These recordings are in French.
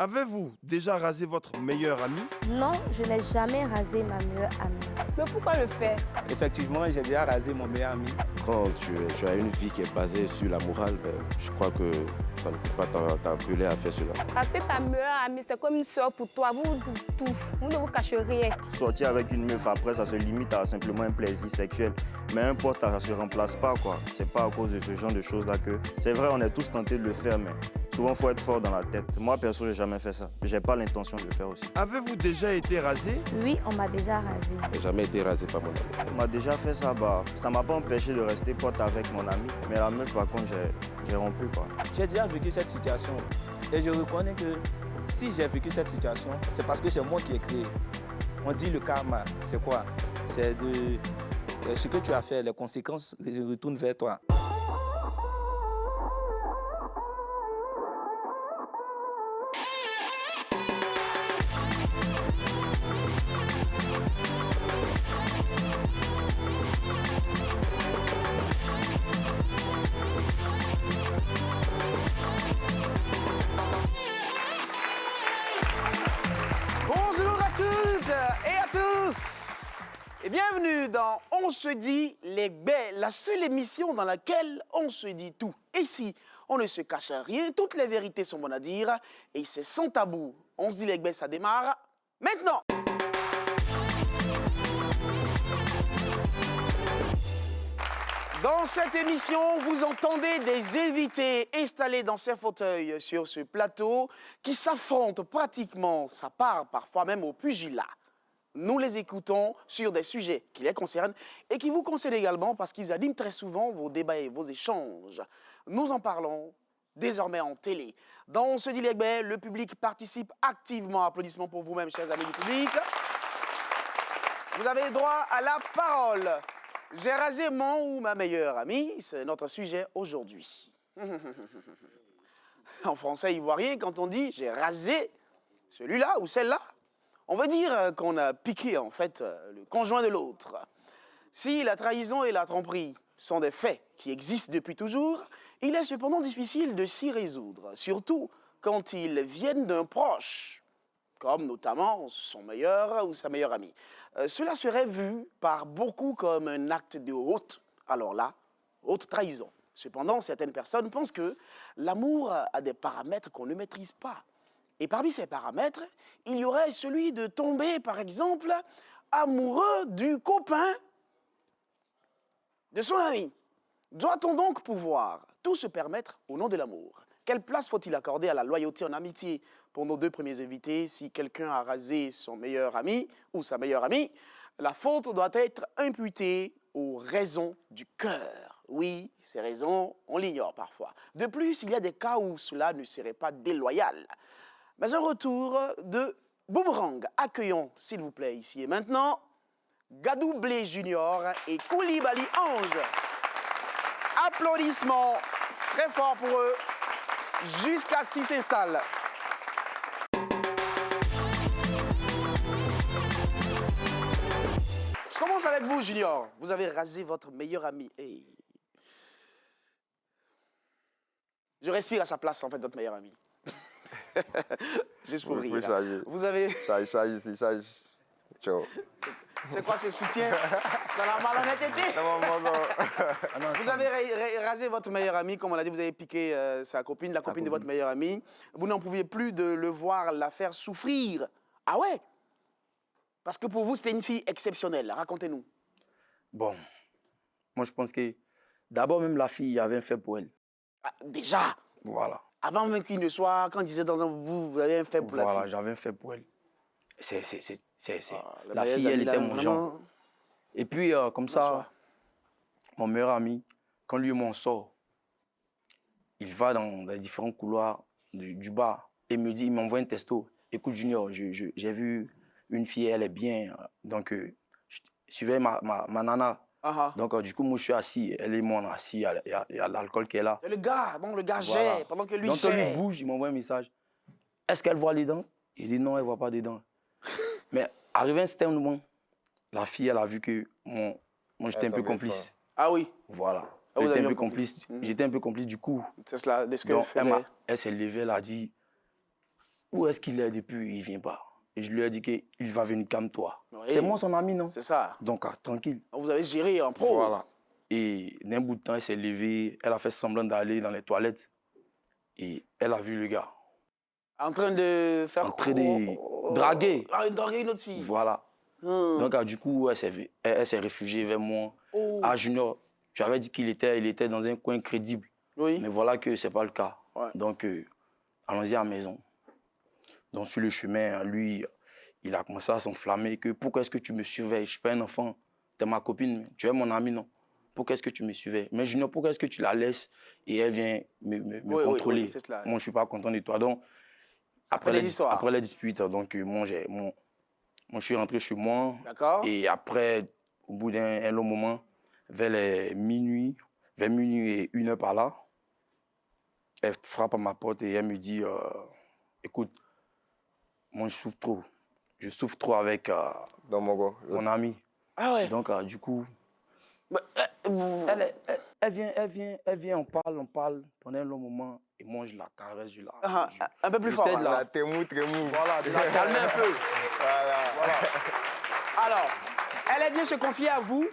Avez-vous déjà rasé votre meilleur ami? Non, je n'ai jamais rasé ma meilleure amie. Mais pourquoi le faire? Effectivement, j'ai déjà rasé mon meilleur ami. Quand tu as une vie qui est basée sur la morale, je crois que ça ne peut pas t'appeler à faire cela. Parce que ta meilleure amie, c'est comme une soeur pour toi. Vous vous dites tout. Vous ne vous cachez rien. Sortir avec une meuf, après, ça se limite à simplement un plaisir sexuel. Mais un pote, ça ne se remplace pas, quoi. C'est pas à cause de ce genre de choses-là que... C'est vrai, on est tous tentés de le faire, mais souvent, il faut être fort dans la tête. Moi, perso, j'ai jamais fait ça. J'ai pas l'intention de le faire aussi. Avez-vous déjà été rasé? Oui, on m'a déjà rasé. Je n'ai jamais été rasé par mon ami. On m'a déjà fait ça, ça m'a pas empêché de rester pote avec mon ami. Mais la meuf, par contre, j'ai rompu, quoi. J'ai déjà vécu cette situation et je reconnais que si j'ai vécu cette situation, c'est parce que c'est moi qui ai créé. On dit le karma, c'est quoi? C'est de ce que tu as fait, les conséquences retournent vers toi. Bonjour à toutes et à tous et bienvenue dans On se dit les baies, la seule émission dans laquelle on se dit tout. Ici, on ne se cache à rien, toutes les vérités sont bonnes à dire et c'est sans tabou. On se dit les baies, ça démarre maintenant. Dans cette émission, vous entendez des invités installés dans ces fauteuils sur ce plateau qui s'affrontent pratiquement, ça part parfois même au pugilat. Nous les écoutons sur des sujets qui les concernent et qui vous concernent également parce qu'ils animent très souvent vos débats et vos échanges. Nous en parlons désormais en télé. Dans On se dit les baies, le public participe activement. Applaudissements pour vous-même, chers amis du public. Vous avez droit à la parole. J'ai rasé mon ou ma meilleure amie, c'est notre sujet aujourd'hui. En français ivoirien, quand on dit « j'ai rasé celui-là ou celle-là », on veut dire qu'on a piqué en fait le conjoint de l'autre. Si la trahison et la tromperie sont des faits qui existent depuis toujours, il est cependant difficile de s'y résoudre, surtout quand ils viennent d'un proche, comme notamment son meilleur ou sa meilleure amie. Cela serait vu par beaucoup comme un acte de haute, alors là, haute trahison. Cependant, certaines personnes pensent que l'amour a des paramètres qu'on ne maîtrise pas. Et parmi ces paramètres, il y aurait celui de tomber, par exemple, amoureux du copain de son ami. Doit-on donc pouvoir tout se permettre au nom de l'amour? Quelle place faut-il accorder à la loyauté en amitié? Pour nos deux premiers invités, si quelqu'un a rasé son meilleur ami ou sa meilleure amie, la faute doit être imputée aux raisons du cœur. Oui, ces raisons, on l'ignore parfois. De plus, il y a des cas où cela ne serait pas déloyal. Mais un retour de Boomerang. Accueillons, s'il vous plaît, ici et maintenant, Gadou Blé Junior et Koulibaly Ange. Applaudissements très forts pour eux, jusqu'à ce qu'ils s'installent. Je commence avec vous, Junior. Vous avez rasé votre meilleur ami. Hey. Je respire à sa place, en fait, votre meilleur ami. Juste pour rire. Vous avez... Charge ici, charge. Ciao. C'est quoi ce soutien? Dans la malhonnêteté? Non. Vous avez rasé votre meilleur ami, comme on l'a dit, vous avez piqué sa copine, la copine de votre meilleur ami. Vous n'en pouviez plus de le voir la faire souffrir. Ah ouais? Parce que pour vous, c'était une fille exceptionnelle. Racontez-nous. Bon, moi je pense que d'abord même la fille avait un fait pour elle. Ah, déjà? Voilà. Avant même qu'il ne soit, quand il disait dans un vous avez un fait pour la fille. Voilà, j'avais un fait pour elle. Ah, la fille, elle était mon genre. Et puis, comme ça, mon meilleur ami, quand lui et moi on sort, il va dans les différents couloirs du bar et il m'envoie un texto. Écoute, Junior, j'ai vu une fille, elle est bien. Donc, je suivais ma nana. Donc, du coup, moi, je suis assis. Elle et moi, on est assis. Il y a l'alcool qui est là. Et le gars, Voilà. gère pendant que lui donc, gère. quand lui bouge, il m'envoie un message. Est-ce qu'elle voit les dents? Il dit non, elle ne voit pas des dents. Mais arrivé à un certain moment, la fille, elle a vu que moi j'étais un peu complice. Ah oui? Voilà. Ah, J'étais un peu complice. J'étais un peu complice du coup. C'est cela, de ce que Donc, faisait. elle s'est levée, elle a dit, où est-ce qu'il est depuis? Il ne vient pas. Et je lui ai dit qu'il va venir, calme-toi. Oui. C'est moi son ami, non? C'est ça. Donc, tranquille. Vous avez géré en pro. Voilà. Et d'un bout de temps, elle s'est levée, elle a fait semblant d'aller dans les toilettes. Et elle a vu le gars. En train de faire En train de draguer. Draguer une autre fille. Voilà. Donc, du coup, elle s'est réfugiée vers moi. Ah, Junior, tu avais dit qu'il était dans un coin crédible. Oui. Mais voilà que ce n'est pas le cas. Ouais. Donc, allons-y à la maison. Donc, sur le chemin, lui, il a commencé à s'enflammer. Que pourquoi est-ce que tu me surveilles? Je ne suis pas un enfant. Tu es ma copine, tu es mon ami, non? Pourquoi est-ce que tu me surveilles? Mais Junior, pourquoi est-ce que tu la laisses et elle vient me contrôler? c'est cela. Moi, je ne suis pas content de toi. Donc, après les disputes, donc, moi, je suis rentré chez moi. D'accord. Et après, au bout d'un long moment, vers minuit et 1h par là, elle frappe à ma porte et elle me dit écoute, moi je souffre trop. Je souffre trop avec mon ami. Ah ouais. Donc, du coup, Bah, elle vient, on parle pendant un long moment. Et moi, je la caresse, un peu plus fort. J'essaie de Voilà. Voilà, de la calmer un peu. Voilà. Alors, elle vient se confier à vous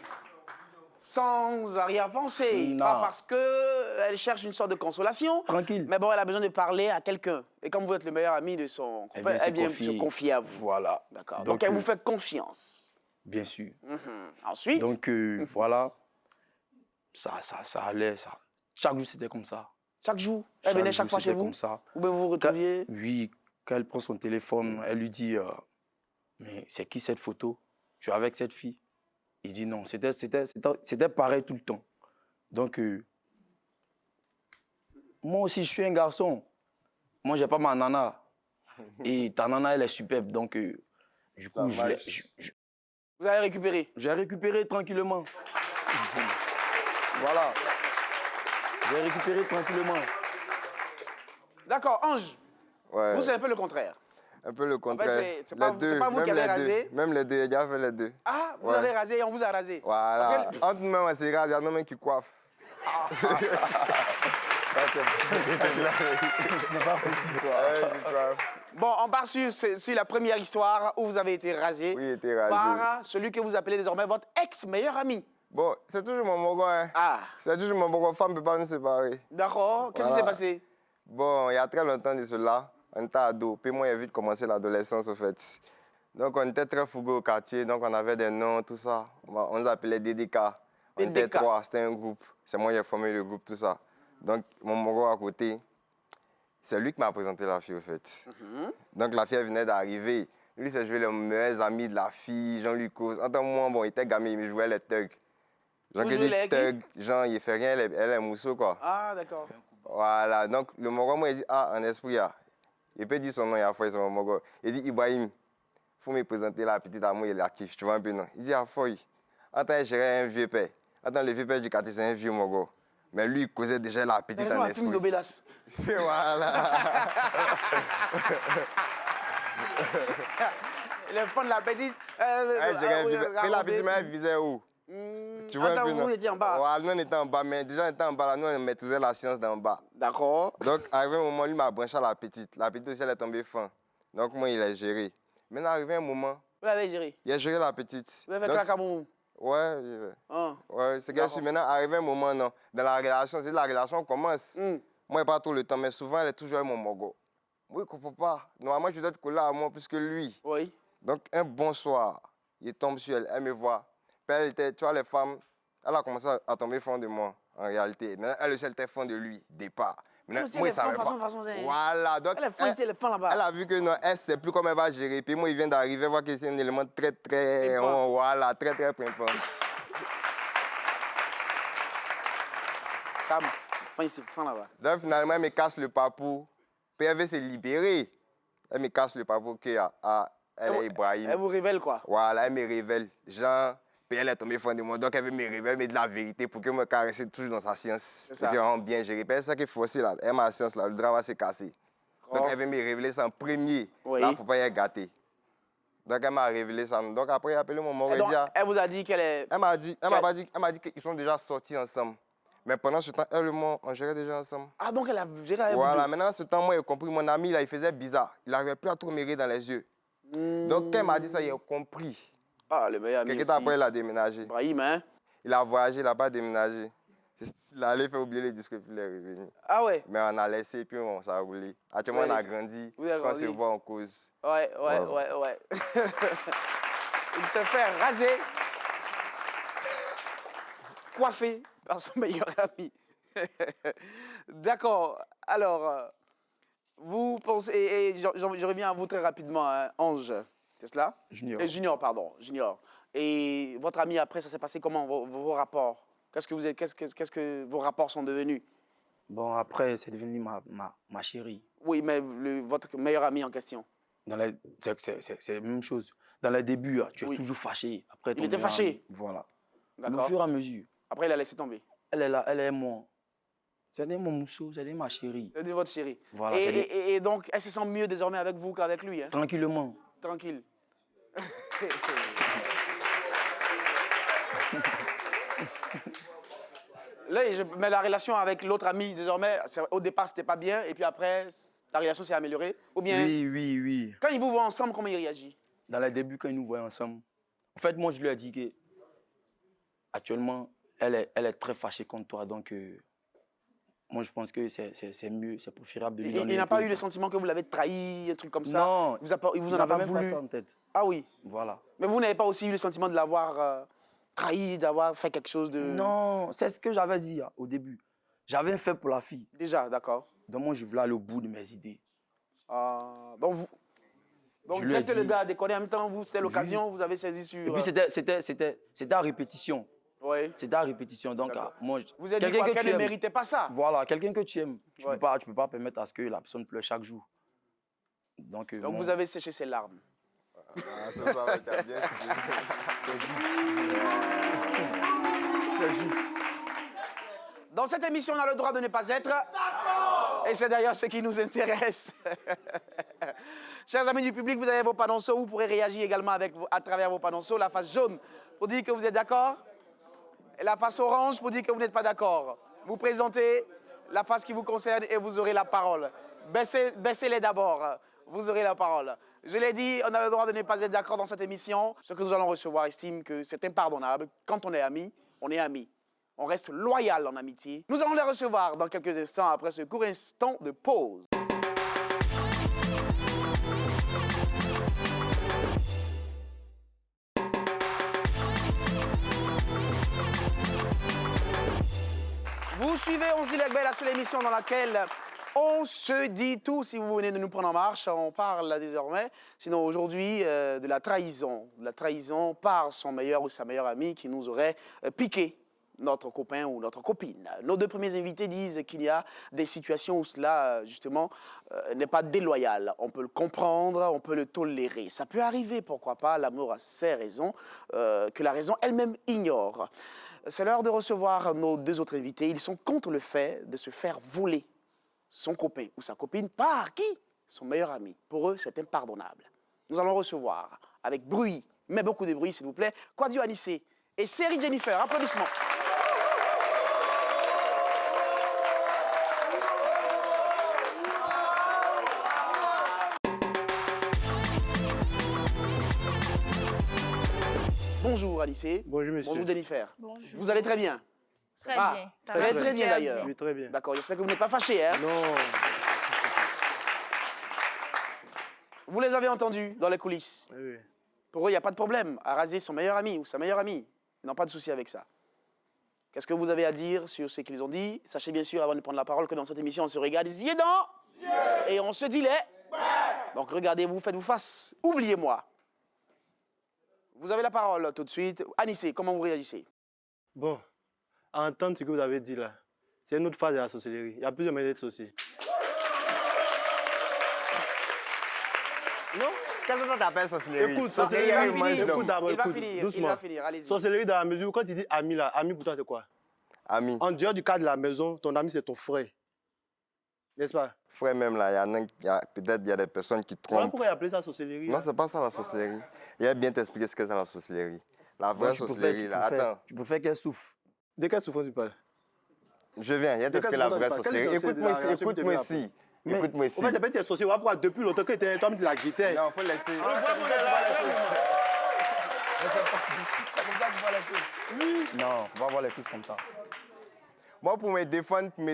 sans arrière-pensée. Non. Pas parce qu'elle cherche une sorte de consolation. Tranquille. Mais bon, elle a besoin de parler à quelqu'un. Et comme vous êtes le meilleur ami de son copain, elle vient se confier à vous. Voilà. D'accord. Donc, elle vous fait confiance. Bien sûr. Ensuite, Donc, voilà, ça allait. Chaque jour, c'était comme ça. chaque jour, elle venait chaque fois chez vous. Comme ça. Ou bien vous vous retrouviez. Oui, quand elle prend son téléphone, elle lui dit mais c'est qui cette photo? Tu es avec cette fille? Il dit non, c'était pareil tout le temps. Donc, moi aussi, je suis un garçon. Moi, je n'ai pas ma nana. Et ta nana, elle est superbe. Donc, du coup, Vous avez récupéré. j'ai récupéré tranquillement. Voilà. J'ai récupéré tranquillement. D'accord, Ange, Ouais. vous, c'est un peu le contraire. Un peu le contraire. c'est pas vous qui avez rasé. Même les deux, j'ai déjà fait les deux. Ah, vous Ouais. avez rasé et on vous a rasé. Voilà. Parce que- Entre nous, c'est rare, il y a un homme qui coiffe. Bon, on part sur la première histoire où vous avez été rasé Oui, il était rasé. par celui que vous appelez désormais votre ex-meilleur ami. Bon, c'est toujours mon mogo, hein. Ah, C'est toujours mon mogo. Femme ne peut pas nous séparer. d'accord. Qu'est-ce qui Voilà. s'est passé? Bon, il y a très longtemps de cela, on était ado. Puis moi, j'ai vite commencé l'adolescence, au fait. Donc, on était très fougueux au quartier. Donc, on avait des noms, tout ça. On nous appelait DDK. On était DDK. 3, c'était un groupe. C'est moi qui ai formé le groupe, tout ça. Donc, mon mogo à côté, c'est lui qui m'a présenté la fille, au fait. Donc, la fille elle venait d'arriver. Lui, c'est joué les meilleurs amis de la fille, Jean-Luc Cause. En tant que moi, bon, il était gamin, il jouait les thugs. Genre, Vous que jouez des les thugs, genre, il fait rien, elle est mousseau, quoi. Ah, d'accord. Voilà, donc le Mogo, moi, il dit, ah, en esprit, ah. Il peut dire son nom, il a fait son Mogo. Il dit, Ibrahim, il faut me présenter la petite à moi, il la kiffe, tu vois un peu, non? Il dit, ah, fouille. Attends, gérer un vieux père. Attends, le vieux père du quartier, c'est un vieux Mogo. Mais lui, il causait déjà la petite Raison en à Tim esprit. Gobelas. C'est voilà. Le fond de la petite. Mais la petite, mais elle visait où? Tu vois un peu, non? Vous étiez en bas. Ouais, nous, on était en bas, mais déjà, on était en bas, là, nous, on maîtrisait la science d'en bas. D'accord. Donc, arrivé un moment, lui m'a branché à la petite. La petite aussi, elle est tombée fin. Donc, moi, il a géré. Maintenant, arrivé un moment, Vous l'avez géré. il a géré la petite. Vous avez fait Donc, Clacaboum. ouais, Hein. ouais, c'est que maintenant, arrivé un moment, non. Dans la relation, c'est la relation commence. Moi, pas tout le temps, mais souvent, elle est toujours avec mon mogo. Moi, je ne comprends pas. Normalement, je dois être collé à moi plus que lui. Oui. Donc, un bon soir, il tombe sur elle, elle me voit. Puis elle était, tu vois, les femmes, elle a commencé à tomber fan de moi, en réalité. Mais elle aussi, elle était fan de lui, départ. Elle aussi, Moi, elle il est fan, savait pas. façon, c'est- Voilà, donc, Elle est fan, elle est fan là-bas. elle a vu que non, elle ne sait plus comment elle va gérer. Puis moi, il vient d'arriver, voir que c'est un élément très, très, Pimpant. voilà, très, très pimpant. Femme. Fan, c'est fan là-bas. Donc, finalement, elle me casse le papou. Puis elle veut se libérer. Elle me casse le papou que elle est Ibrahim. Elle vous révèle quoi? Voilà, elle me révèle. Genre, puis elle est tombée fan de moi. Donc, elle veut me révéler, me dire la vérité pour que me caresser toujours dans sa science. ça. Et puis, on bien géré. Puis, c'est ça qui est forcé là. Elle, ma science là, le drap va se casser. Donc, elle veut me révéler ça en premier. Oui. Là, il ne faut pas y être gâté. Donc, elle m'a révélé ça. Donc, après, elle a appelé mon mari. Donc, elle vous a dit qu'elle est. Elle m'a dit qu'ils sont déjà sortis ensemble. Mais pendant ce temps, elle et moi, on gérait déjà ensemble. Ah, donc elle a géré avec vous Voilà, deux. maintenant, ce temps, moi, j'ai compris. Mon ami, là, il faisait bizarre. Il n'arrivait plus à trop me regarder dans les yeux. Donc, quand elle m'a dit ça, j'ai compris. Ah, le meilleur ami Quelques aussi. temps après, il a déménagé. Brahim, hein? Il a voyagé, il n'a pas déménagé. Il allait faire oublier les disques, puis il est revenu. Ah ouais? Mais on a laissé, puis on s'est roulé. Actuellement, Ouais, on a laissé. grandi. Vous avez Quand on grandi. se voit, on cause. Ouais. Il se fait raser, coiffé par son meilleur ami. D'accord. Alors, vous pensez... Et je reviens à vous très rapidement, hein. Ange, c'est cela? Junior. Junior, pardon. Junior. Et votre ami, après, ça s'est passé comment, vos rapports? Qu'est-ce que vos rapports sont devenus? Bon, après, c'est devenu ma chérie. Oui, mais votre meilleur ami en question. C'est la même chose. Dans les débuts, tu es Oui. toujours fâché. Après, ton Il était meilleur fâché? ami, voilà. Mais au D'accord. fur et à mesure, Après, il a laissé tomber. elle est là, elle est moi. C'est mon mousseau, c'est ma chérie. C'est de votre chérie. Voilà, et donc, elle se sent mieux désormais avec vous qu'avec lui, hein? Tranquillement. Tranquille. Là, mais la relation avec l'autre ami, désormais, au départ, c'était pas bien, et puis après, la relation s'est améliorée. Ou bien, Oui. quand ils vous voient ensemble, comment ils réagissent? Dans les débuts, quand ils nous voyaient ensemble, en fait, moi, je lui ai dit que actuellement, elle est très fâchée contre toi. Donc, moi, je pense que c'est mieux, c'est préférable de lui donner. Il n'a un pas peu. eu le sentiment que vous l'avez trahi, un truc comme ça? Non. Il vous en Je a pas n'avais même voulu? ça en tête. Ah oui. Voilà. Mais vous n'avez pas aussi eu le sentiment de l'avoir trahi, d'avoir fait quelque chose de... Non, c'est ce que j'avais dit au début. J'avais fait pour la fille. Déjà, d'accord. Donc, moi, je voulais aller au bout de mes idées. Donc, Je lui ai dès que le dit- gars a déconné, en même temps, vous, c'était l'occasion, vous avez saisi sur... Et puis, c'était à répétition. Oui. C'était à répétition. Donc, D'accord. moi, Vous avez dit quelqu'un quoi, que qu'elle tu ne aimes. méritait pas ça? Voilà, quelqu'un que tu aimes. Tu Ouais. ne peux pas permettre à ce que la personne pleure chaque jour. Donc, Donc moi, vous avez séché ses larmes. Ah, ce soir, tu as bien. C'est juste. Dans cette émission, on a le droit de ne pas être. Et c'est d'ailleurs ce qui nous intéresse. Chers amis du public, vous avez vos panonceaux. Vous pourrez réagir également à travers vos panonceaux. La face jaune pour dire que vous êtes d'accord. Et la face orange pour dire que vous n'êtes pas d'accord. Vous présentez la face qui vous concerne et vous aurez la parole. Baissez-les d'abord. Vous aurez la parole. Je l'ai dit, on a le droit de ne pas être d'accord dans cette émission. Ce que nous allons recevoir estime que c'est impardonnable. Quand on est amis, on est amis. On reste loyal en amitié. Nous allons les recevoir dans quelques instants après ce court instant de pause. Vous suivez On se dit Legbe, la seule émission dans laquelle on se dit tout. Si vous venez de nous prendre en marche, on parle là désormais. Sinon aujourd'hui, de la trahison. De la trahison par son meilleur ou sa meilleure amie qui nous aurait piqué notre copain ou notre copine. Nos deux premiers invités disent qu'il y a des situations où cela, justement, n'est pas déloyal. On peut le comprendre, on peut le tolérer. Ça peut arriver, pourquoi pas, l'amour a ses raisons, que la raison elle-même ignore. C'est l'heure de recevoir nos deux autres invités. Ils sont contre le fait de se faire voler son copain ou sa copine par qui? Son meilleur ami. Pour eux, c'est impardonnable. Nous allons recevoir, avec bruit, mais beaucoup de bruit, s'il vous plaît, Kwadio Anissé et Seri Jennifer. Applaudissements. Bonjour Anissé. Bonjour, monsieur. Bonjour Jennifer. Bonjour. Vous allez très bien? Très Ah, bien. Ça très, va très bien super d'ailleurs. Oui, très bien. D'accord, j'espère que vous n'êtes pas fâchés, hein? Non. Vous les avez entendus dans les coulisses. Oui. Pour eux, il n'y a pas de problème à raser son meilleur ami ou sa meilleure amie. Ils n'ont pas de souci avec ça. Qu'est-ce que vous avez à dire sur ce qu'ils ont dit? Sachez bien sûr, avant de prendre la parole, que dans cette émission, on se regarde les yeux dans et on se dit les. Donc regardez-vous, faites-vous face. Oubliez-moi. Vous avez la parole tout de suite. Anissé, comment vous réagissez? Bon, à entendre ce que vous avez dit là, c'est une autre phase de la sorcellerie. Il y a plusieurs manières d'être sorcier. Non? Qu'est-ce que tu appelles sorcellerie? Écoute, Sorcellerie, sorcellerie, il mange l'homme. écoute d'abord, Il va écoute, finir, il doucement. va finir, allez-y. Sorcellerie dans la mesure où quand tu dis ami là, ami pour toi c'est quoi? Ami. En dehors du cadre de la maison, ton ami c'est ton frère. N'est-ce pas? Frère, même là, peut-être il y a des personnes qui Voilà trompent. pourquoi il a appelé ça sorcellerie. Non, là. c'est pas ça la sorcellerie. Il va bien t'expliquer ce que c'est la sorcellerie. La vraie tu sorcellerie, là. Attends. préfères qu'elle souffre. De quelle souffrance tu parles? Je viens, il y a Mais t'expliquer la qu'est-ce vraie que tu sorcellerie. penses? Écoute-moi Quelle est ici, la écoute-moi réaction ici. Mais, Écoute-moi En fait, ici. j'ai pas été associé. Pourquoi depuis longtemps que tu es de la guitare? Non, faut laisser. C'est comme ça que tu vois la chose. Mais c'est comme ça que tu vois la chose. Non, faut pas voir les choses comme ça. Moi, pour me défendre, Vous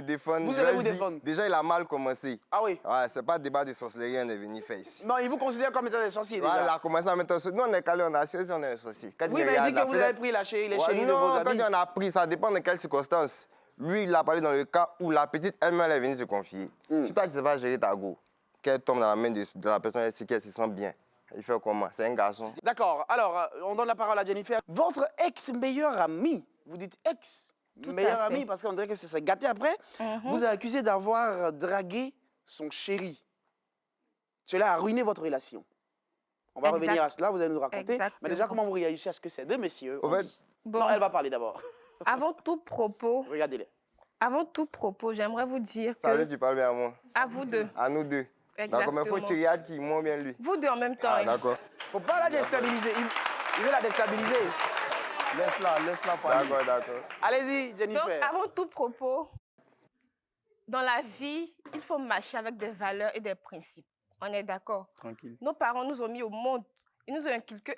je allez leur vous dis, défendre. Déjà, il a mal commencé. Ah oui. Ouais, c'est pas débat de sorcellerie, on est venu faire ici. Non, il vous considère comme étant des sorciers déjà. Ouais, il a commencé à mettre un sorcier. Nous, on est calé, on a assis, on est un sorcier. Quand Oui, mais il dit que vous avez pris les chéris de vos Non, amis. quand on a pris, ça dépend de quelles circonstances. Lui, il a parlé dans le cas où la petite elle-même elle est venue se confier. Si toi, tu ne sais pas gérer ta go, qu'elle tombe dans la main de la personne c'est qu'elle se sent bien. Il fait comment? C'est un garçon. D'accord. Alors, on donne la parole à Jennifer. Votre ex-meilleur ami, vous dites ex-meilleur à fait. ami parce qu'on dirait que c'est gâté après, vous a accusé d'avoir dragué son chéri. Cela a ruiné votre relation. On va Exact. revenir à cela, vous allez nous raconter. Exactement. Mais déjà, comment vous réagissez à ce que c'est deux messieurs? Au fait, Bon, Non, elle va parler d'abord. avant tout propos, j'aimerais vous dire ça veut que dire tu parles bien à moi. à vous deux, À nous deux. D'accord, mais il faut exactement. tirer à qui? Moi ou bien lui? Vous deux en même temps. Ah, hein. d'accord. Faut pas la déstabiliser. Il veut la déstabiliser. Laisse-la parler. D'accord, d'accord. Allez-y, Jennifer. Donc, avant tout propos, dans la vie, il faut marcher avec des valeurs et des principes. On est d'accord? Tranquille. Nos parents nous ont mis au monde. Ils nous ont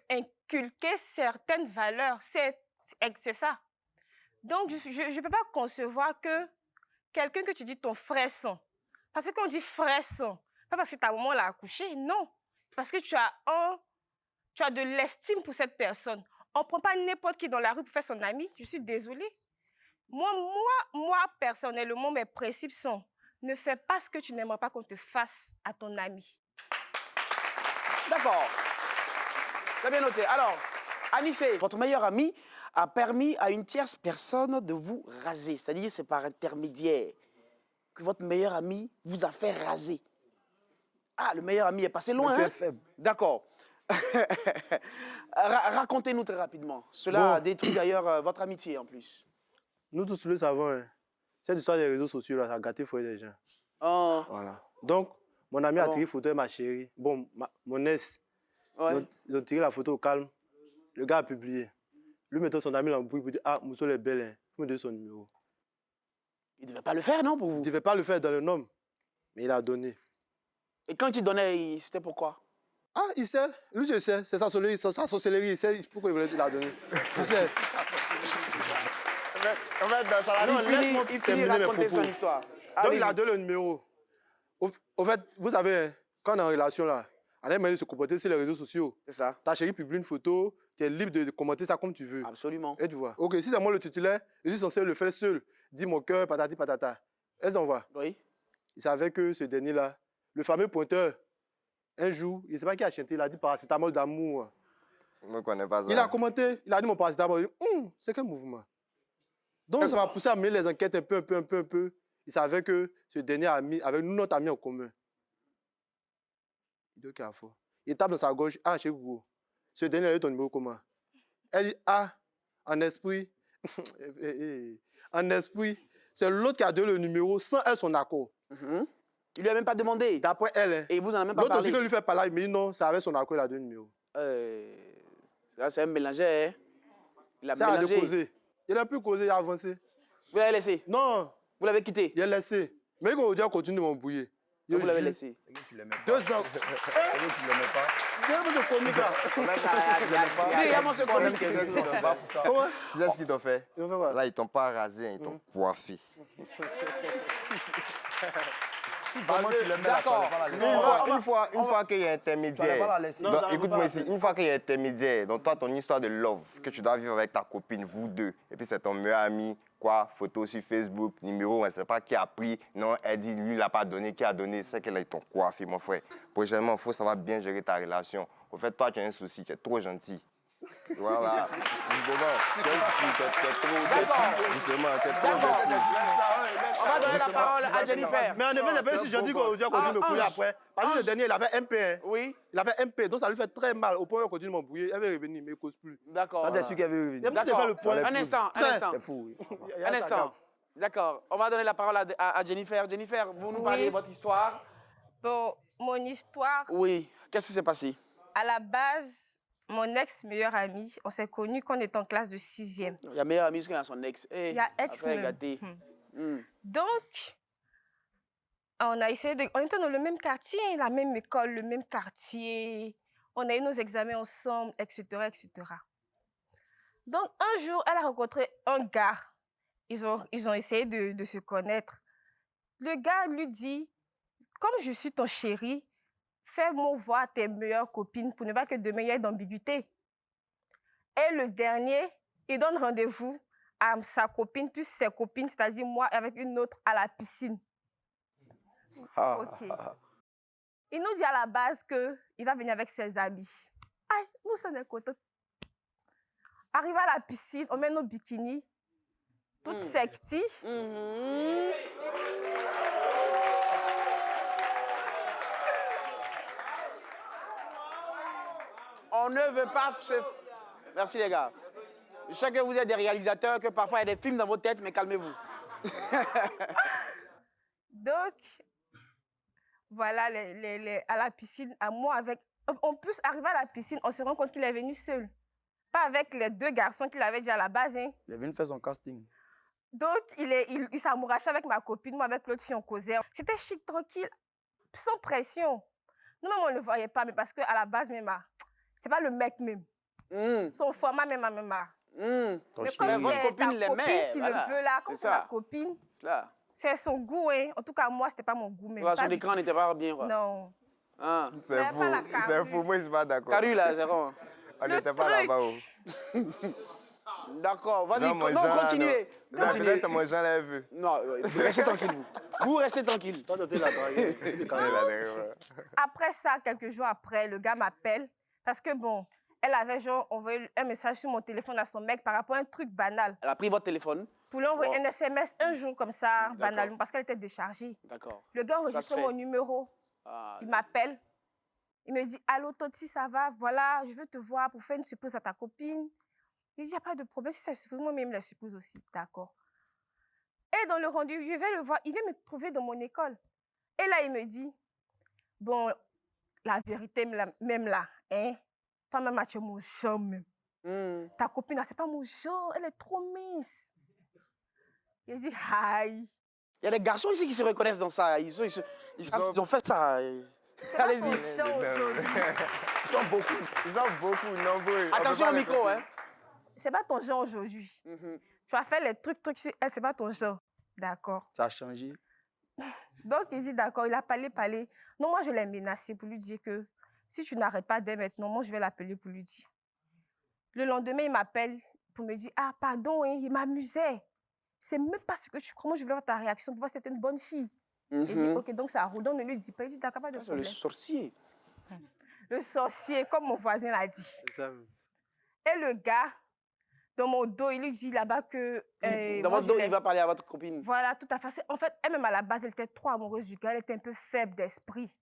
inculqué certaines valeurs. C'est ça. Donc, je ne peux pas concevoir que quelqu'un que tu dis ton frère sang, parce que quand on dit frère sang, pas parce que ta maman l'a accouché, non. Parce que tu as de l'estime pour cette personne. On ne prend pas n'importe qui dans la rue pour faire son ami. Je suis désolée. Moi, personnellement, mes principes sont ne fais pas ce que tu n'aimerais pas qu'on te fasse à ton ami. D'accord. C'est bien noté. Alors, Anissé, votre meilleur ami a permis à une tierce personne de vous raser. C'est-à-dire, c'est par intermédiaire que votre meilleur ami vous a fait raser. Ah, le meilleur ami est passé loin, tu es hein? faible. D'accord. Racontez-nous très rapidement. Cela a détruit d'ailleurs votre amitié en plus. Nous tous le savons. Hein. Cette histoire des réseaux sociaux, là, ça a gâté le foyer des gens. Oh, Voilà. Donc, mon ami Ah a bon? tiré photo de ma chérie. Bon, mon ex. ouais. Ils ont tiré la photo au calme. Le gars a publié. Lui mettant son ami dans le bruit pour dire ah, Mousso est belle. Hein. Il me donne son numéro. Il ne devait pas le faire, non, pour Il vous? ne devait pas le faire dans le nom. Mais il a donné. Et quand il donnait, c'était pourquoi? Ah, il sait. Lui, je sais. C'est sa sorcellerie. Il sait pourquoi il voulait la donner. Il sait. En fait, dans ça, non, Il laisse-moi finit terminer de mes raconter son propos. histoire. Donc, Allez-y. il a donné le numéro. Au fait, vous savez, hein, quand on est en relation, là, on a manière de se comporter sur les réseaux sociaux. C'est ça. Ta chérie publie une photo, tu es libre de commenter ça comme tu veux. Absolument. Et tu vois. Ok, si c'est moi le titulaire, je suis censé le faire seul. Dis mon cœur, patati patata. Elles envoient. Oui. Il savait que ce dernier-là, le fameux pointeur, un jour, il ne sait pas qui a chanté, il a dit paracétamol d'amour. Je ne connais pas ça. Il a commenté, il a dit mon paracétamol. Il dit, c'est quel mouvement? Donc ça m'a poussé à mener les enquêtes un peu. Il savait que ce dernier ami, avec nous, notre ami en commun. Il dit, ok, il tape dans sa gauche, ah, chez Google. Ce dernier a eu ton numéro comment? Elle dit, ah, en esprit, en esprit, c'est l'autre qui a donné le numéro sans elle son accord. Mhm. Il lui a même pas demandé. D'après elle, hein. Et il vous en a même pas L'autre parlé. aussi que lui fait parler, mais non, c'est avec son accord, il a donné le numéro. Là, c'est un mélangeur. Hein? Il a Ça a mélangé. déposé. Il n'a plus causé, il a avancé. Vous l'avez laissé. Non, Vous l'avez quitté. il a laissé. Mais il continue de m'embrouiller. Vous l'avez laissé. C'est que tu l'aimais pas. 2 ans. C'est que tu l'aimais pas. Il y a un peu de comique là. Il y a mon second. C'est pas pour ça. Comment? Tu sais ce qu'ils t'ont fait? Ils ont fait quoi? Là, ils t'ont pas rasé, ils t'ont coiffé. Si vraiment tu l'aimais, là, tu D'accord. allais pas la laisser. Une fois qu'il y a Tu allais pas intermédiaire. la laisser. Non, Donc, ça va écoute-moi pas. ici, une fois qu'il y a intermédiaire, donc toi, ton histoire de love que tu dois vivre avec ta copine, vous deux, et puis c'est ton meilleur ami, quoi, photo sur Facebook, numéro, on ne sait pas qui a pris, non, elle dit, lui, il n'a pas donné, qui a donné, c'est qu'elle a ton coiffé, mon frère. Prochainement, il faut savoir bien gérer ta relation. Au fait, toi, tu as un souci, tu es trop gentil. Voilà. Justement, tu es trop gentil. On va donner la parole à Jennifer. Mais en effet, c'est pas si je dis qu'aujourd'hui, on continue de me couler après. Parce que le dernier, il avait MP. Hein. Oui. Il avait MP, donc ça lui fait très mal. Au point où il continue de m'embrouiller. Elle veut revenir, mais il ne cause plus. D'accord. Toi, t'es sûr qu'elle veut Il revenir. a peut-être fait le point. Un instant. C'est fou. Oui. Un instant. D'accord. On va donner la parole à Jennifer. Jennifer, vous nous parlez de votre histoire. Bon, mon histoire, Oui. Qu'est-ce qui s'est passé? à la base, mon ex-meilleur ami, on s'est connus quand on était en classe de 6e. Il y a meilleur ami qui a son ex. Il y a ex Après, même. gâté. Donc, on a essayé de... On était dans le même quartier, la même école, le même quartier. On a eu nos examens ensemble, etc., etc. Donc, un jour, elle a rencontré un gars. Ils ont essayé de se connaître. Le gars lui dit, comme je suis ton chéri, fais-moi voir tes meilleures copines pour ne pas que demain il y ait d'ambiguïté. Et le dernier, il donne rendez-vous à sa copine, puis ses copines, c'est-à-dire moi avec une autre à la piscine. OK. Il nous dit à la base qu'il va venir avec ses amis. Aïe, nous sommes contents. Arrivé à la piscine, on met nos bikinis, toutes sexy. On ne veut pas se... Merci les gars. Je sais que vous êtes des réalisateurs, que parfois il y a des films dans vos têtes, mais calmez-vous. Donc, voilà, à la piscine, à moi avec... En plus, arrivé à la piscine, on se rend compte qu'il est venu seul. Pas avec les deux garçons qu'il avait dit à la base. Hein. Il est venu faire son casting. Donc, il s'amourachait avec ma copine, moi avec l'autre fille, on causait. C'était chic, tranquille, sans pression. Nous-mêmes, on ne le voyait pas, mais parce qu'à la base, même, c'est pas le mec même. Son format même. Mais comme c'est ta copine qui le veut là, comme c'est ma copine, c'est son goût. Hein. En tout cas, moi, c'était pas mon goût. Même son écran n'était pas bien. Quoi. Non. Ah. C'est fou, moi, je suis pas d'accord. Caru, là, c'est rond. On n'était pas là-bas. D'accord, vas-y, continuez. Continuez, c'est mon Jean l'a vu. Non, restez tranquille, vous. Vous restez tranquille. Toi, t'es là, Après ça, quelques jours après, le gars m'appelle parce que bon, elle avait genre envoyé un message sur mon téléphone à son mec par rapport à un truc banal. Elle a pris votre téléphone. Pour lui envoyer un SMS un jour comme ça, banalement, parce qu'elle était déchargée. D'accord. Le gars enregistre mon numéro. Il m'appelle. Il me dit, allô, Toti, ça va? Voilà, je veux te voir pour faire une surprise à ta copine. Il dit, il n'y a pas de problème. Si c'est surprise, moi-même, la surprise aussi. D'accord. Et dans le rendu, je vais le voir. Il vient me trouver dans mon école. Et là, il me dit, bon, la vérité, même là, hein, toi-même, tu es mon genre, même. Ta copine, c'est pas mon genre. Elle est trop mince. Il dit, aïe. Il y a des garçons ici qui se reconnaissent dans ça. Ils ont fait ça. Allez-y. Ils sont beaucoup. Nombreux. Attention au micro, hein. C'est pas ton genre aujourd'hui. Tu as fait les trucs, c'est pas ton genre. D'accord. Ça a changé. Donc, il dit d'accord, il a parlé. Non, moi, je l'ai menacé pour lui dire que si tu n'arrêtes pas dès maintenant, moi, je vais l'appeler pour lui dire. Le lendemain, il m'appelle pour me dire, ah, pardon, hein, il m'amusait. C'est même pas ce que tu crois. Moi, je voulais voir ta réaction pour voir si c'était une bonne fille. Il dit, ok, donc ça roule. Donc, ne lui dis pas. Il dit, d'accord, pas de problème. C'est le sorcier. Le sorcier, comme mon voisin l'a dit. C'est ça. Et le gars, dans mon dos, il lui dit là-bas que... dans votre dos, il va parler à votre copine. Voilà, tout à fait. En fait, elle-même, à la base, elle était trop amoureuse du gars. Elle était un peu faible d'esprit.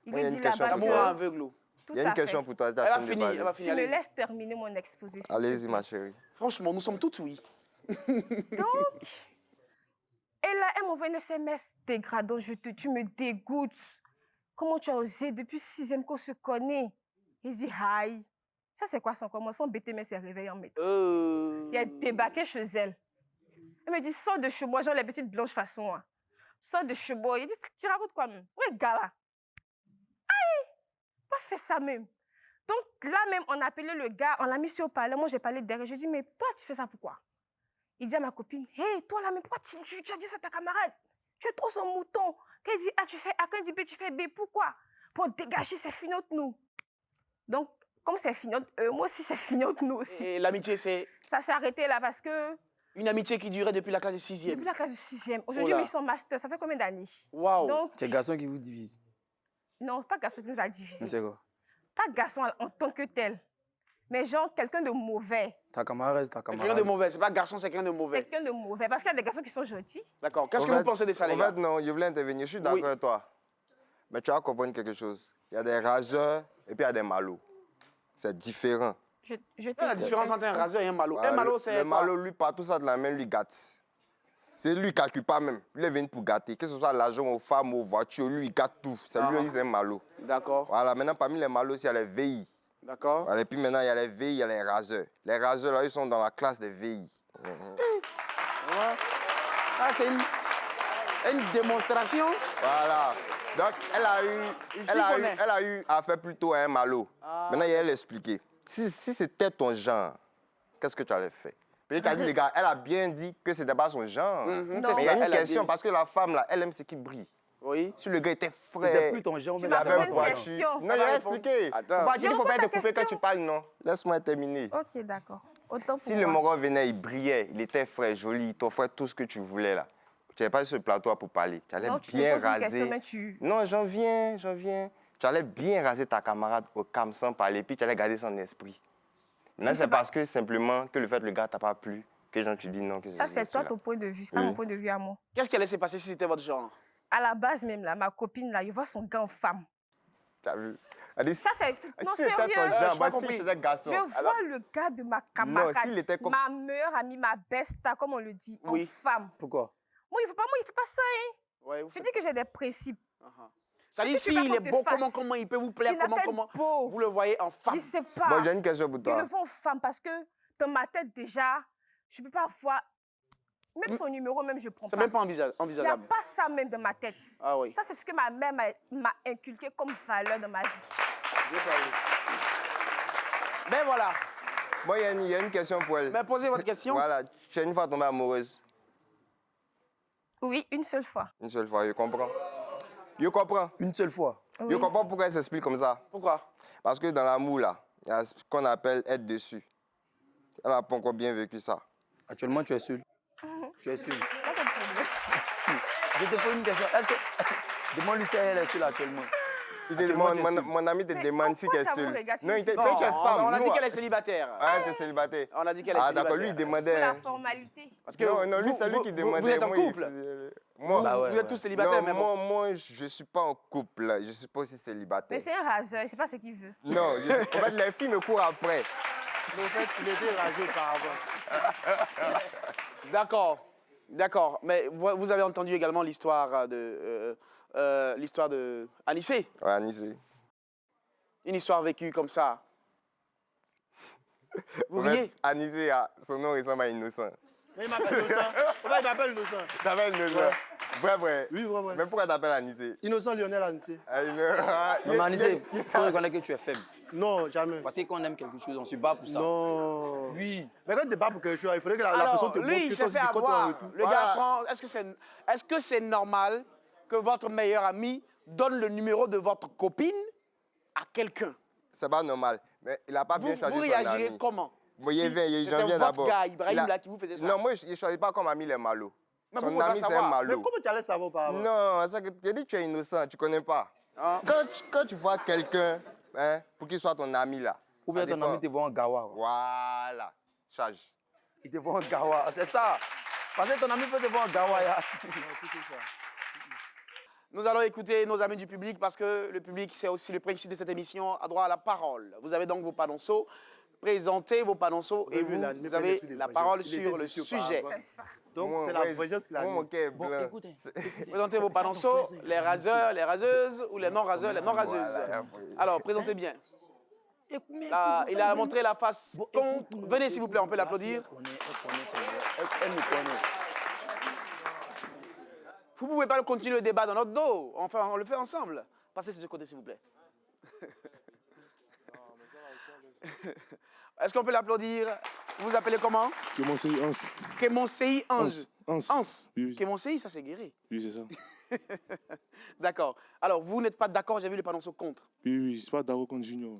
Il lui dit là-bas... L'amour aveugle. Il y a une question pour toi. Elle va finir. Tu me laisses terminer mon exposition. Allez-y, ma chérie. Franchement, nous sommes toutes oui. Donc, et là, elle m'envoie une SMS dégradant. Tu me dégoûtes. Comment tu as osé depuis 6e qu'on se connaît? Il dit, aïe. Ça, c'est quoi son commençant? Bêté, mais c'est réveillé en métro. Il a débarqué chez elle. Elle me dit, sors de chez moi, genre les petites blanches façon. Hein. Sors de chez moi. Il dit, tu racontes quoi même? Ouais, gars là. Aïe, pas fait ça même. Donc là même, on a appelé le gars, on l'a mis sur le parler. Moi, j'ai parlé derrière. Je dis, mais toi, tu fais ça pourquoi? Il dit à ma copine, hey, toi là, mais pourquoi tu as dit ça à ta camarade? Tu es trop son mouton. Quand il dit A, tu fais A. Quand il dit B, tu fais B. Pourquoi? Pour dégager, c'est fini entre nous. Donc, comme c'est fini entre eux, moi aussi, c'est fini entre nous aussi. Et l'amitié, c'est... Ça s'est arrêté là parce que... Une amitié qui durait depuis la classe de 6e. Depuis la classe de 6e. Aujourd'hui, ils sont master. Ça fait combien d'années? Waouh. Donc, c'est garçon qui vous divise. Non, pas garçon qui nous a divisé. Mais c'est quoi? Pas garçon en tant que tel. Mais genre, quelqu'un de mauvais. Ta camarade, c'est ta camarade. Quelqu'un de mauvais. C'est pas garçon, c'est quelqu'un de mauvais. C'est quelqu'un de mauvais. Parce qu'il y a des garçons qui sont gentils. D'accord. Qu'est-ce que vous pensez de ça, les gars? En fait, non, je voulais intervenir. Je suis d'accord avec toi. Mais tu vas comprendre quelque chose. Il y a des raseurs et puis il y a des malos. C'est différent. La différence entre un raseur et un malo. Un malo, c'est. Le malo, lui, partout ça de la main, lui gâte. C'est lui qui calcule pas même. Il est venu pour gâter. Que ce soit l'argent aux femmes, aux voitures, lui, il gâte tout. C'est lui, c'est un malo. D'accord. Voilà, maintenant, parmi les malos, il y a les VI. D'accord. Voilà, et puis maintenant, il y a les VI, il y a les raseurs. Les raseurs, là, ils sont dans la classe des VI. Ah, c'est une démonstration. Voilà. Donc, Il s'y connaît. elle a eu affaire plutôt à un malo. Maintenant, elle a expliqué. Si c'était ton genre, qu'est-ce que tu allais faire? Peut-être qu'elle a dit, les gars, elle a bien dit que ce n'était pas son genre. Mhm, Mais il y a une elle a question, dit. parce que la femme, là, elle aime ce qui brille. Oui. Si le gars était frais, C'était plus ton genre, mais il avait posé une une voiture. question. Non, Elle j'ai va expliqué. répondre. Faut pas Attends. dire, il faut Je pas réponds être ta coupé quand question. tu parles, non. Laisse-moi terminer. Ok, d'accord. Autant pour Si moi. le Moro venait, il brillait, il était frais, joli, il t'offrait tout ce que tu voulais, là. Tu n'avais pas sur le plateau pour parler. Tu allais Non, tu te bien poses une question, raser. mais tu... Non, j'en viens. Tu allais bien raser ta camarade au cam sans parler, puis tu allais garder son esprit. Maintenant, c'est parce que simplement que le fait que le gars t'a pas plu, que genre, tu dis non. Que Ça, c'est toi cela. ton point de vue, c'est pas Oui. mon point de vue à moi. Qu'est-ce qui allait se passer si c'était votre genre? À la base même, là, ma copine, là, il voit son gars en femme. T'as vu? Elle dit, Ça, c'est... Non, si c'était ton sérieux. genre, j'ai pas bah, si compris. c'était garçon. Je vois le gars de ma camarade, s'il était comme- ma meilleure amie, ma besta, comme on le dit, Oui. en femme. Pourquoi? Moi, il fait pas ça, hein. Ouais, vous Je faites- dis que j'ai des principes. Ça dit, que tu vas s'il est qu'on te beau, fasse. comment il peut vous plaire, Il n'a pas comment beau. vous le voyez en femme. Il sait pas. Bon, j'ai une question pour Ils toi. le font en femme parce que dans ma tête, déjà, je peux pas voir... Même son numéro, même, je prends C'est pas. même pas Il n'y a envisageable. pas ça même dans ma tête. Ah oui. Ça, c'est ce que ma mère m'a inculqué comme valeur dans ma vie. Ben voilà. Moi, il y a une question pour elle. Ben posez votre question. Voilà, tu es une fois tombée amoureuse. Oui, une seule fois. Une seule fois, je comprends. Je comprends. Une seule fois. Oui. Je comprends pourquoi elle s'explique comme ça. Pourquoi? Parce que dans l'amour, là, il y a ce qu'on appelle être dessus. Elle n'a pas encore bien vécu ça. Actuellement, tu es seul. Tu es seul. Pas de problème. Je te pose une question. Est-ce que... Demande-lui si elle est seule actuellement. Il te Actuellement, demande- tu es seul. mon ami te Mais demande si tu pourquoi es ça vous seule. regarde, Non, il te si dit c'est que tu es Non, femme. on a dit Nous, qu'elle est célibataire. Ah, tu es célibataire. On a dit qu'elle est Ah, célibataire. d'accord, lui, il demandait. Pour la hein. formalité. Parce que Non, lui, vous- c'est lui vous- qui vous- demandait. Vous êtes en Moi, il couple. faisait- Moi, Bah ouais, Vous êtes ouais. tous célibataires, non, mais bon. moi, je ne suis pas en couple. Là. Je ne suis pas aussi célibataire. Mais c'est un raseur, c'est pas ce qu'il veut. Non, en fait, les filles me courent après. Le fait qu'il était rageux auparavant. D'accord. Mais vous avez entendu également l'histoire de Anissé. Ouais, Anissé. Une histoire vécue comme ça. Vous En fait, riez? Anissé, son nom ressemble à Innocent. Mais il m'appelle Innocent. En fait, il m'appelle Innocent. T'appelles Innocent? Vrai. Oui, vrai. Mais pourquoi t'appelles Anissé? Innocent Lionel Anissé. Non, Anisé, il faut reconnaître que tu es faible. Non, jamais. Parce que quand on aime quelque chose, on se bat pour ça. Non. Oui. Mais quand tu te bats pour quelque chose, il faudrait que la personne Alors, te montre lui, il quelque s'est chose fait du côté en avoir. retour. Le gars prend... Est-ce que c'est normal que votre meilleur ami donne le numéro de votre copine à quelqu'un? C'est pas normal. Mais il n'a pas bien Vous choisi son réagirez ami. comment? Moi, Si j'en viens c'était votre d'abord. gars, Ibrahim, Il a- là, qui vous faisait ça. Non, moi, je ne choisis pas comme ami les malos. Mais Son vous pouvez pas ami, c'est un savoir. Mais malo. comment tu allais savoir auparavant? Non, c'est que tu as dit que tu es innocent, tu ne connais pas. Ah. Quand tu vois quelqu'un, hein, pour qu'il soit ton ami là. Ou bien ça ton dépend. ami te voit en gawa. Voilà. Charge. Il te voit en gawa, c'est ça. Parce que ton ami peut te voir en gawa. Ya. Nous allons écouter nos amis du public parce que le public, c'est aussi le principe de cette émission, a droit à la parole. Vous avez donc vos panonceaux. Présentez vos panonceaux et Vous avez vu vous l'esprit avez des la voyages. parole Il était sur le déçu sujet. auparavant. C'est ça. Donc, Moi, c'est la ouais, vengeance qu'il a moi, mis. mon cœur est Bon, blanc. écoutez. Présentez vos panonceaux, les raseurs, les raseuses ou les non-raseurs, les non-raseuses. Voilà. Alors, présentez bien. Écoutez, Là, il a montré la face Bon, contre. écoute-nous. Venez, s'il vous plaît, on peut La l'applaudir. fille, elle connaît son rôle. Elle nous connaît. Vous ne pouvez pas continuer le débat dans notre dos. Enfin, on le fait ensemble. Passez sur ce côté, s'il vous plaît. Est-ce qu'on peut l'applaudir? Vous vous appelez comment? Kemonseyi Hans. Kemonseyi Ange. Hans. Hans. Oui, oui. Kemonseyi, ça c'est guéri. Oui, c'est ça. D'accord. Alors, vous n'êtes pas d'accord, j'ai vu le panonceau contre. Oui, je suis pas d'accord contre Junior.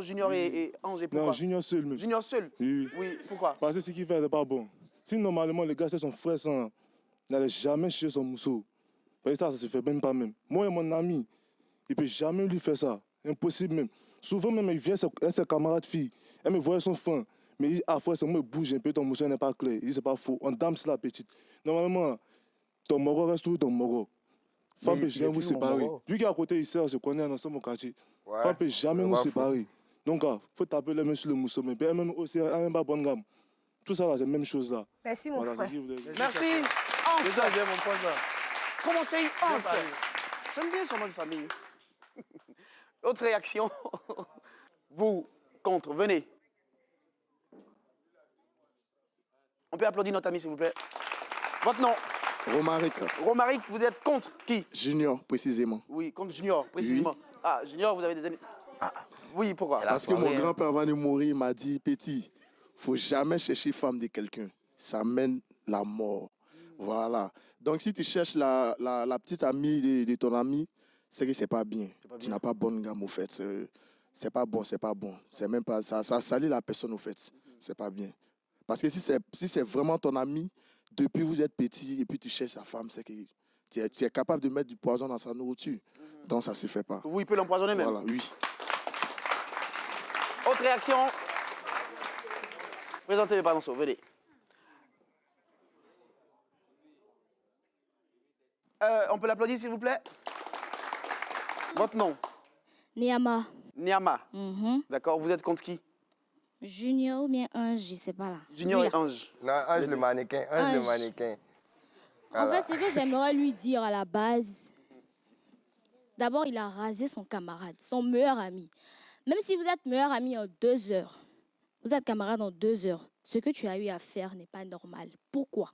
Junior et Ange, et pourquoi? Non, Junior seul même. Junior seul? Oui, oui. Oui, pourquoi? Parce que ce qu'il fait n'est pas bon. Si normalement le gars c'est son frère sang, il n'allait jamais chercher son mousseau. Parce que ça se fait même pas même. Moi et mon ami, il peut jamais lui faire ça. Impossible même. Souvent même, il vient avec ses camarades filles. Elle me voit son fin. Mais il dit, ah frère, c'est moi bouge un peu, ton mousseau n'est pas clair. Il dit, c'est pas faux. On dame c'est la petite. Normalement, ton moro reste toujours ton moro. Femme Mais peut il est jamais vous toujours séparer. moro. Lui qui est à côté ici, on se connaît ensemble au quartier. Ouais. Femme peut jamais C'est nous pas faux. séparer. Donc, il faut taper les mains sur le mousseau. Mais elle même aussi, elle n'est pas bonne gamme. Tout ça, là, c'est la même chose là. Merci, mon Voilà, frère. c'est ce que vous avez dit. Merci. C'est ça, Hans. j'ai mon pote là. Kemonseyi Hans. parlé. J'aime bien son nom de famille. Autre réaction? Vous, contre, venez. On peut applaudir notre ami, s'il vous plaît. Votre nom? Romaric. Romaric, vous êtes contre qui? Junior, précisément. Oui, contre Junior, précisément. Ah, Junior, vous avez des années... Oui, pourquoi? Parce que mon grand-père, avant de mourir, m'a dit, petit, faut jamais chercher femme de quelqu'un. Ça mène la mort. Voilà. Donc, si tu cherches la petite amie de ton ami, c'est que c'est pas bien. Tu n'as pas bonne gamme, au fait. C'est pas bon, c'est pas bon. C'est même pas... Ça salit la personne, au fait. C'est pas bien. Parce que si c'est vraiment ton ami, depuis vous êtes petit et puis tu cherches sa femme, c'est que tu es capable de mettre du poison dans sa nourriture. Donc, ça ne se fait pas. Vous, il peut l'empoisonner même? Voilà, oui. Autre réaction? Présentez les balanceaux, venez. On peut l'applaudir, s'il vous plaît? Votre nom? Niama. Niama. D'accord, vous êtes contre qui? Junior ou bien Ange, je sais pas là. Junior Lui, et là. Ange. Non, Ange le mannequin. Ange le Ange. mannequin. En Voilà. fait, ce que j'aimerais lui dire à la base, d'abord, il a rasé son camarade, son meilleur ami. Même si vous êtes meilleur ami en 2 heures, vous êtes camarade en 2 heures, ce que tu as eu à faire n'est pas normal. Pourquoi?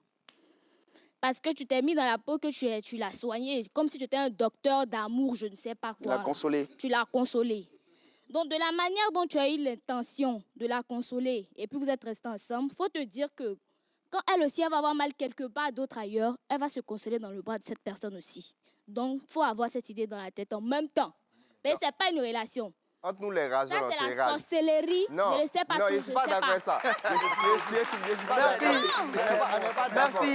Parce que tu t'es mis dans la peau que tu l'as soigné, comme si tu étais un docteur d'amour, je ne sais pas Il quoi. l'a consolé. Tu l'as consolé. Donc, de la manière dont tu as eu l'intention de la consoler, et puis vous êtes restés ensemble, il faut te dire que quand elle aussi, elle va avoir mal quelque part d'autre ailleurs, elle va se consoler dans le bras de cette personne aussi. Donc, il faut avoir cette idée dans la tête en même temps. Mais ce n'est pas une relation. Entre nous, les raseurs, Ça, on c'est se la rase. sorcellerie. Non, Je ne sais pas non, tout, je je ne suis ne pas sais d'accord pas. avec ça. Je suis pas Merci. d'accord. On n'est pas d'accord.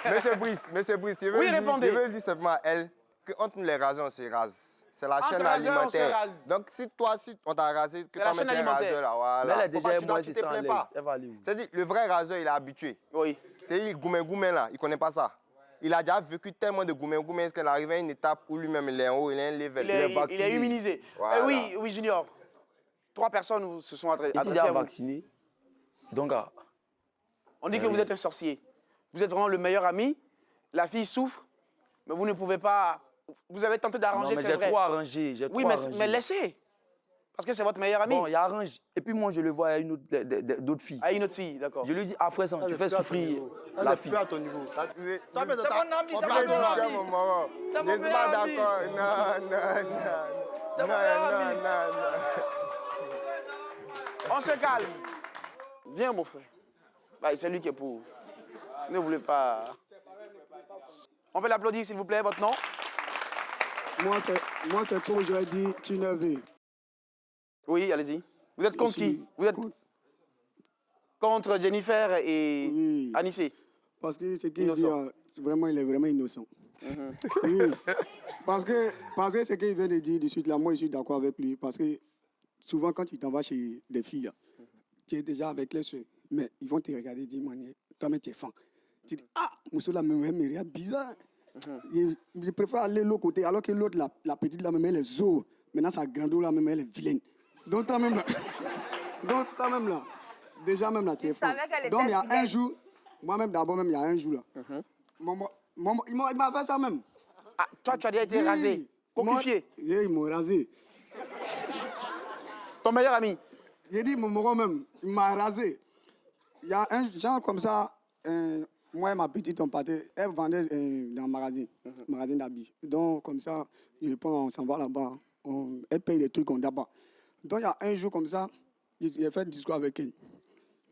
Merci. Monsieur Brice, je Oui, veux répondez. le dire simplement à elle qu'entre nous, les raseurs, on se rase. C'est la Entre chaîne raseurs, on se alimentaire. rase. Donc, si on t'a rasé, que C'est la toi, chaîne tu es alimentaire. raseur, là, voilà. Mais elle a Faut déjà pas- tu moi, dois- c'est tu te ça à plains l'aise. pas. Elle va aller où? C'est-à-dire, le vrai raseur, il est habitué. Oui. C'est Goumé là, il ne connaît pas ça. Il a déjà vécu tellement de Goumé qu'il est arrivé à une étape où lui-même, il est en haut, il est un level. Il est immunisé. Voilà. Oui, Junior. 3 personnes se sont adressées Ici, il à est vous. vacciné. Donc, On dit que vous êtes un sorcier. Vous êtes vraiment le meilleur ami. La fille souffre, mais vous ne pouvez pas... Vous avez tenté non, d'arranger, mais c'est j'ai vrai. trop arrangé. Oui, mais laissez. Parce que c'est votre meilleur ami. Bon, il arrange. Et puis moi, je le vois à une autre, d'autres filles. À une autre fille, d'accord. Je lui dis, ah frère, tu fais souffrir la fille. à ton niveau. C'est mon ami, c'est mon ami. Je ne suis pas d'accord. Non. On se calme. Viens, mon frère. Bah, c'est lui qui est pour. Ne voulez pas... On peut l'applaudir, s'il vous plaît, votre nom? Moi, c'est comme j'aurais dit Tunevé. Oui, allez-y. Vous êtes contre qui? Vous êtes contre Jennifer et Oui. Anissé? Parce que ce qu'il dit, Innocent. vraiment, il est vraiment innocent. Oui. Parce que ce qu'il vient de dire de suite, là, moi, je suis d'accord avec lui. Parce que souvent, quand tu t'en vas chez des filles, là, tu es déjà avec les soeurs. Mais ils vont te regarder et dire, toi-même, tu es fan. Tu dis, ah, Moussa, là, même, elle est bizarre. Je préfère aller de l'autre côté, alors que l'autre, la petite, là, même, elle est zo. Maintenant, sa grande, là, même, elle est vilaine. Donc, toi-même, là, déjà, même, là, tu es fan. savais qu'elle était Donc, il y a vilaine. un jour, moi-même, d'abord, même, il y a un jour, là. Il m'a fait ça même. Ah, toi, tu as déjà été rasé, coquifié. Ils m'ont rasé. Ton meilleur ami? J'ai dit, mon moron même, il m'a rasé. Il y a un genre comme ça, moi et ma petite, on partait, elle vendait dans un magasin d'habits. Donc, comme ça, on s'en va là-bas, elle paye les trucs qu'on a pas. Donc, il y a un jour comme ça, il a fait un discours avec elle.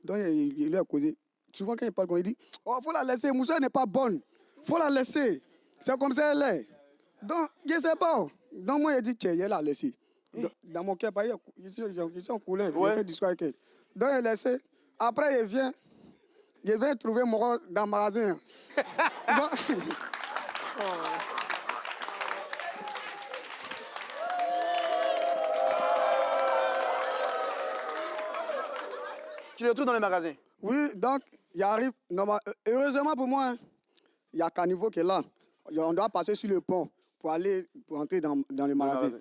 Donc, il lui a causé. Souvent, quand il parle, il dit, oh, faut la laisser, Moussa n'est pas bonne. Faut la laisser. C'est comme ça elle est. Donc, je ne sais pas. Donc, moi, il a dit, tiens, il la laissé. Dans mon cœur, ici en couleur, il a fait un discours avec elle. Donc, il a laissé. Après, il vient trouver mon rôle dans le magasin. Donc, Tu le retrouves dans le magasin? oui, donc, il arrive. Heureusement pour moi, hein, il y a Caniveau qui est là. On doit passer sur le pont pour entrer dans le magasin.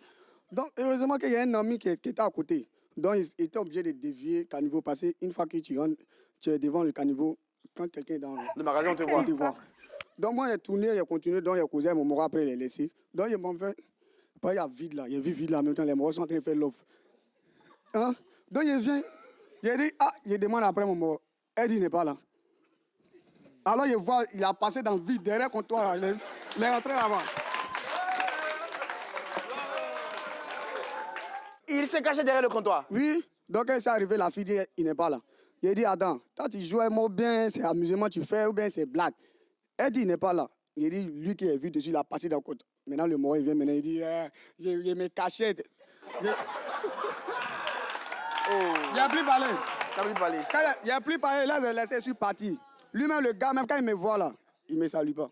Donc, heureusement qu'il y a un ami qui était à côté. Donc, il était obligé de dévier Caniveau parce qu'une fois que tu es devant le Caniveau, quand quelqu'un est dans le magasin, on te voit. Donc, moi, j'ai tourné, j'ai continué, donc j'ai causé mon moro après, il est laissé. Donc, il m'a fait. Il y a vide là, il y a vide là en même temps, les moros sont en train de faire l'offre. Hein? Donc, il vient, il dit, ah, il demande après mon moro. Elle dit, il n'est pas là. Alors, je vois, il a passé dans le vide, derrière le comptoir, là, il est rentré là-bas. Il s'est caché derrière le comptoir. Oui, donc quand c'est arrivé, la fille dit, il n'est pas là. Il dit, attends, toi tu joues un mot bien, c'est amusement tu fais, ou bien c'est blague. Elle dit, il n'est pas là. Il dit, lui qui est vu dessus, il a passé dans le comptoir. Maintenant, le mot, il vient, maintenant, il dit, je me cachais. Il n'a plus parlé. Il n'a plus parlé. Quand il n'a plus parlé, là, je l'ai laissé, je suis parti. Lui-même, le gars, même quand il me voit là, il ne me salue pas.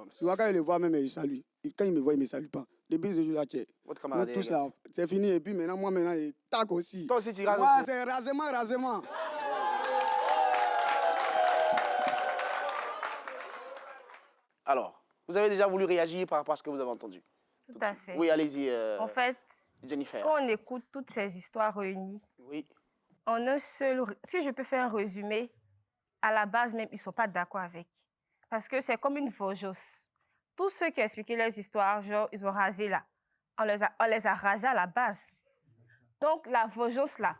Souvent, quand il le voit, même, il salue. Quand il me voit, il ne me salue pas. Depuis ce jour-là, votre camarade tous là, c'est fini. Et puis maintenant, moi, maintenant, il tac aussi. Toi aussi, tu rases ouais, aussi. c'est rasement. Alors, vous avez déjà voulu réagir par rapport à ce que vous avez entendu? Tout à fait. Oui, allez-y. En fait, Jennifer. quand on écoute toutes ces histoires réunies, oui. En un seul... Si je peux faire un résumé, à la base même, ils ne sont pas d'accord avec. Parce que c'est comme une vengeance. Tous ceux qui ont expliqué leurs histoires, genre, ils ont rasé là. On les a rasés à la base. Donc, la vengeance là,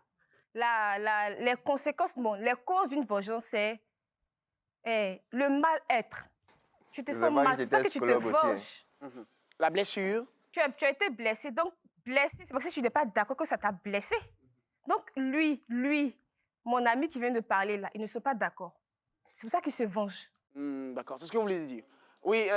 les conséquences, bon, les causes d'une vengeance, c'est le mal-être. Tu te sens mal, c'est ça que tu te venges. La blessure. Tu as été blessé, donc blessé, c'est parce que tu n'es pas d'accord que ça t'a blessé. Donc lui, mon ami qui vient de parler là, ils ne sont pas d'accord. C'est pour ça qu'ils se vengent. D'accord, c'est ce que vous voulez dire. Oui,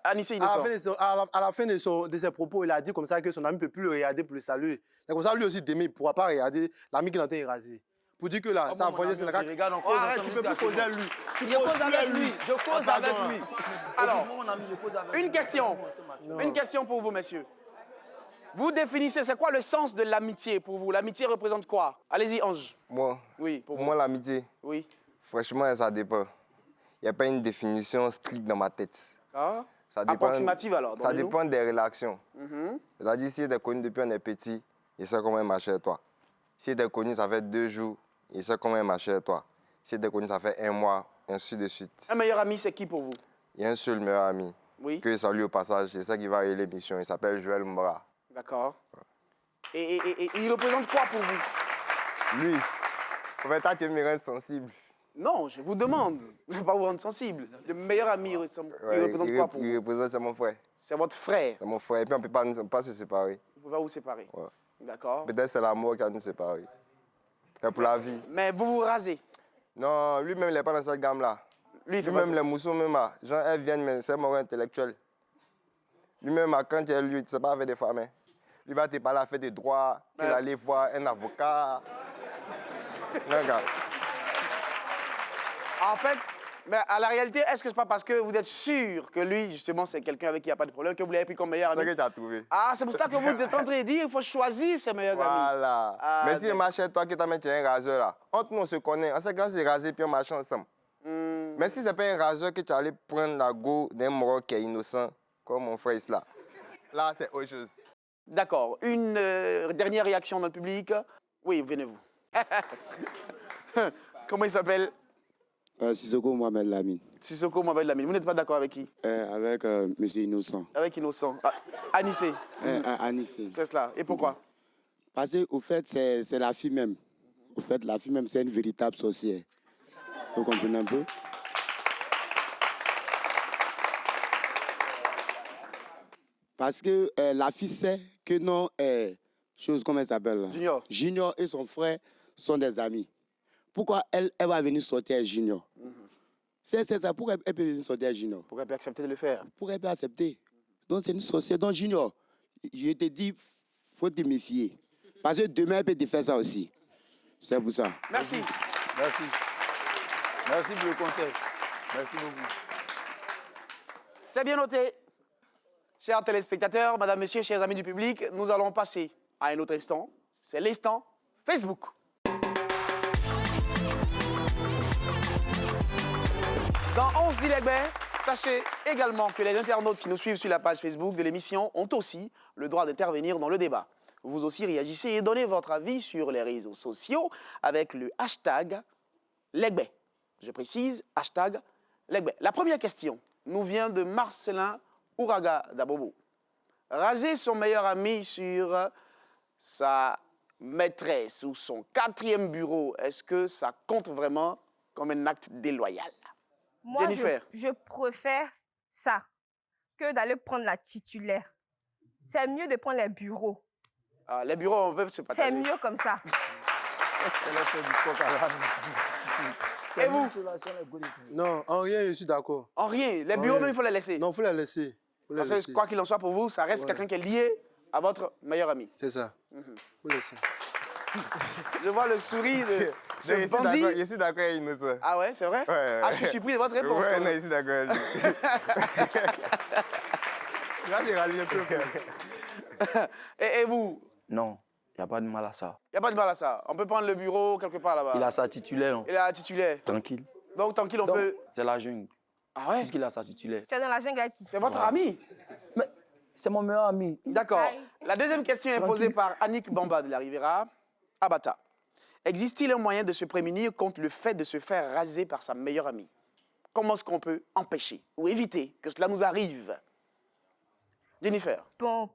Anissé Innocent. À la fin de ses propos, il a dit comme ça que son ami ne peut plus le regarder pour le saluer. C'est comme ça, lui aussi, demain, il ne pourra pas regarder l'ami qu'il a été rasé. Pour dire que là, ça a volé, c'est la carte. Arrête, tu ne peux plus causer avec lui. Je cause avec lui. Je cause avec lui. Alors, une question pour vous, messieurs. Vous définissez, c'est quoi le sens de l'amitié pour vous? L'amitié représente quoi? Allez-y, Ange. Moi, oui, pour moi, l'amitié, oui. Franchement, ça dépend. Il n'y a pas une définition stricte dans ma tête. Ah. Ça dépend, approximative alors? Ça dépend des relations. C'est-à-dire, si tu es connu depuis on est petit, il sait comment il marche avec toi. Si tu es connu, ça fait 2 jours, il sait comment il marche avec toi. Si tu es connu, ça fait 1 mois, ainsi de suite. Un meilleur ami, c'est qui pour vous? Il y a un seul meilleur ami. Oui. Que je salue au passage, c'est ça qui va arriver l'émission. Il s'appelle Joël Mora. D'accord. Et il représente quoi pour vous? Lui. En fait, toi, tu me rends sensible. Non, je vous demande. Je ne vais pas vous rendre sensible. Le meilleur ami, il représente quoi pour vous? Il représente, c'est mon frère. C'est votre frère? C'est mon frère. Et puis, on ne peut pas se séparer. Vous ne pouvez pas vous séparer? Ouais. D'accord. Peut-être c'est la mort qui va nous séparer. C'est pour la vie. Mais vous vous rasez? Non, lui-même, il n'est pas dans cette gamme-là. Lui-même, les moussons, même, genre, elles viennent, mais c'est mort intellectuel. Lui-même, quand tu es lui, tu ne sais pas avec des femmes. Hein. Lui va te parler à faire des droits, il va aller voir un avocat. Regarde. En fait, mais à la réalité, est-ce que c'est pas parce que vous êtes sûr que lui, justement, c'est quelqu'un avec qui il n'y a pas de problème, que vous l'avez pris comme meilleur ami? C'est ce que tu as trouvé. Ah, c'est pour ça que vous êtes en train de dire qu'il faut choisir ses meilleurs amis. Voilà. Ah, mais si il marche chez toi, que tu as mis un raseur là, entre nous, on se connaît. On sait quand c'est rasé, puis on marche ensemble. Mais si ce n'est pas un raseur que tu allais prendre la go d'un moro qui est innocent, comme mon frère là, là, c'est autre chose. D'accord. Une dernière réaction dans le public. Oui, venez-vous. Comment il s'appelle? Sissoko Mohamed Lamine. Sissoko Mohamed Lamine. Vous n'êtes pas d'accord avec qui? Avec M. Innocent. Avec Innocent. Ah, Anissé. Anissé. C'est cela. Et pourquoi? Parce qu'au fait, c'est la fille même. Au fait, la fille même, c'est une véritable sorcière. Vous comprenez un peu? Parce que la fille sait que non, chose, comment elle s'appelle là? Junior. Junior et son frère sont des amis. Pourquoi elle va venir sortir à Junior? C'est ça. Pourquoi elle peut venir sortir à Junior? Pourquoi elle peut accepter de le faire? Pourquoi elle peut accepter? Donc c'est une sorcière. Donc Junior, je te dis, faut te méfier. Parce que demain, elle peut te faire ça aussi. C'est pour ça. Merci. Merci. Merci pour le conseil. Merci beaucoup. C'est bien noté. Chers téléspectateurs, madame, monsieur, chers amis du public, nous allons passer à un autre instant. C'est l'instant Facebook. Dans 11 dit Legbe, sachez également que les internautes qui nous suivent sur la page Facebook de l'émission ont aussi le droit d'intervenir dans le débat. Vous aussi réagissez et donnez votre avis sur les réseaux sociaux avec le hashtag Legbe. Je précise, hashtag Legbe. La première question nous vient de Marcelin Ouraga Dabobo. Raser son meilleur ami sur sa maîtresse ou son 4e bureau, est-ce que ça compte vraiment comme un acte déloyal? Moi, Jennifer. je préfère ça que d'aller prendre la titulaire. C'est mieux de prendre les bureaux. Ah, les bureaux, on peut se partager. C'est mieux comme ça. C'est l'effet du coq à l'âne. Et vous? Non, en rien, je suis d'accord. En rien. Les En bureaux, rien. même, il faut les laisser. Non, il faut la laisser. Faut la Parce que laisser. quoi qu'il en soit pour vous, ça reste Ouais. quelqu'un qui est lié à votre meilleur ami. C'est ça. Faut laisser. Je vois le sourire de Je suis bandit. d'accord, je suis d'accord avec une autre. Ah ouais, c'est vrai? Ouais. Ah, je suis surpris de votre réponse. Ouais, quand non, même. je suis d'accord avec lui. Là, j'ai rallié un peu. Et vous? Non, il n'y a pas de mal à ça. Il n'y a pas de mal à ça. On peut prendre le bureau quelque part là-bas. Il a sa titulaire. hein. Il a un titulaire. Tranquille. Donc, tranquille, on Donc, peut... c'est la jungle. Ah ouais? Puisqu'il a sa titulaire. Tu es dans la jungle avec qui? C'est votre Voilà. ami? C'est mon meilleur ami. D'accord. La deuxième question est posée Tranquille. par Annick Bamba de la Riviera. Abata. Existe-t-il un moyen de se prémunir contre le fait de se faire raser par sa meilleure amie? Comment est-ce qu'on peut empêcher ou éviter que cela nous arrive? Jennifer. Bon,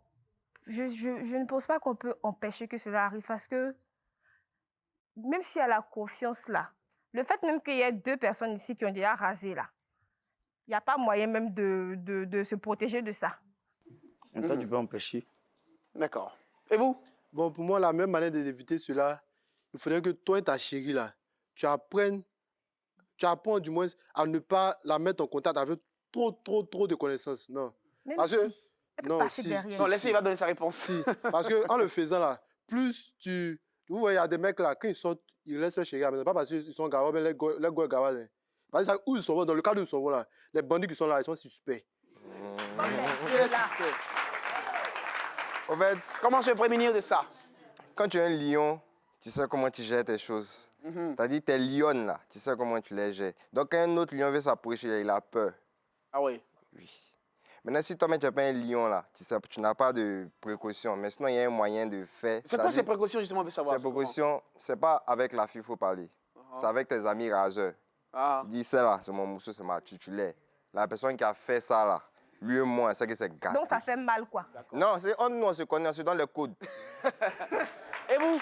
je ne pense pas qu'on peut empêcher que cela arrive parce que même s'il y a la confiance là, le fait même qu'il y ait 2 personnes ici qui ont déjà rasé là, il n'y a pas moyen même de se protéger de ça. En même temps, tu peux empêcher. D'accord. Et vous? Bon, pour moi, la même manière d'éviter cela, il faudrait que toi et ta chérie, là, tu apprends du moins à ne pas la mettre en contact avec trop de connaissances. Non. Même Parce que, si, elle peut non, passer si, derrière. Non, laissez, il va donner sa réponse. Si, parce qu'en le faisant là, plus tu... Vous voyez, il y a des mecs là, quand ils sortent, ils laissent leur chérie à la maison. Pas parce qu'ils sont gawa, mais les gars gawa. Parce que où ils sont, dans le cadre où ils sont là, les bandits qui sont là, ils sont suspects. En fait, Comment se prémunir de ça? quand tu es un lion, tu sais comment tu gères tes choses. C'est-à-dire, tes lions là, tu sais comment tu les gères. Donc, quand un autre lion veut s'approcher, il a peur. Ah oui. Oui. Maintenant, si toi-même tu n'es pas un lion là, tu n'as pas de précaution. Mais sinon, il y a un moyen de faire. C'est quoi ces précautions justement, on veut savoir? Ces précautions, c'est pas avec la fille qu'il faut parler. C'est avec tes amis raseurs. Ah. Tu dis, c'est là, c'est mon mousseau, c'est ma titulaire. La personne qui a fait ça là, lui et moi, c'est que c'est gâté. Donc ça fait mal quoi. Non, c'est nous, on se connaît, on se donne les codes. Et vous?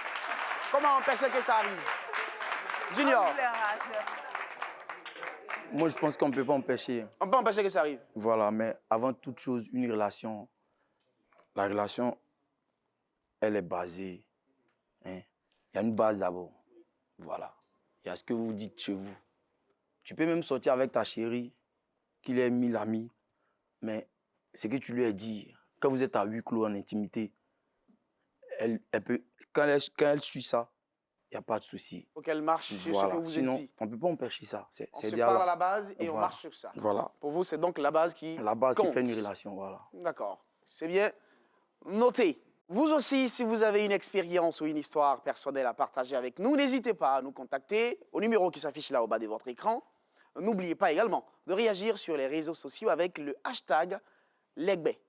Comment empêcher que ça arrive? Junior. Moi, je pense qu'on ne peut pas empêcher. On peut empêcher que ça arrive. Voilà, mais avant toute chose, une relation, la relation, elle est basée. Hein. Il y a une base d'abord. Voilà. Il y a ce que vous dites chez vous. Tu peux même sortir avec ta chérie, qu'il ait 1000 amis, mais ce que tu lui as dit, quand vous êtes à huis clos en intimité, elle peut, quand elle suit ça, il n'y a pas de souci. Il faut qu'elle marche sur ce que Voilà. vous Sinon, êtes dit. on ne peut pas empêcher ça. C'est On se derrière parle là. à la base et on Voilà. marche sur ça. Voilà. Pour vous, c'est donc la base qui La base qui compte. fait une relation, voilà. D'accord. C'est bien noté. Vous aussi, si vous avez une expérience ou une histoire personnelle à partager avec nous, n'hésitez pas à nous contacter au numéro qui s'affiche là au bas de votre écran. N'oubliez pas également de réagir sur les réseaux sociaux avec le hashtag Legbet.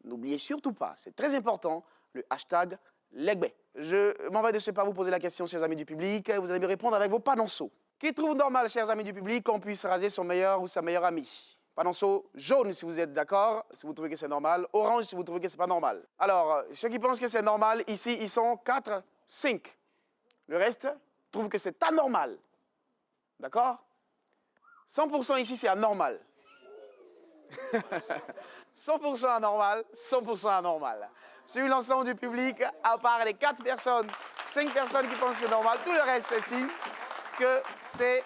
N'oubliez surtout pas, c'est très important, le hashtag Legbet. Je m'en vais de ce pas vous poser la question, chers amis du public. Vous allez me répondre avec vos panonceaux. Qui trouve normal, chers amis du public, qu'on puisse raser son meilleur ou sa meilleure amie? Panonceau jaune si vous êtes d'accord, si vous trouvez que c'est normal. Orange si vous trouvez que c'est pas normal. Alors, ceux qui pensent que c'est normal, ici, ils sont 4, 5. Le reste trouve que c'est anormal. D'accord? 100% ici, c'est anormal. 100% anormal, 100% anormal. Sur l'ensemble du public, à part les 4 personnes, 5 personnes qui pensent que c'est normal, tout le reste estime que c'est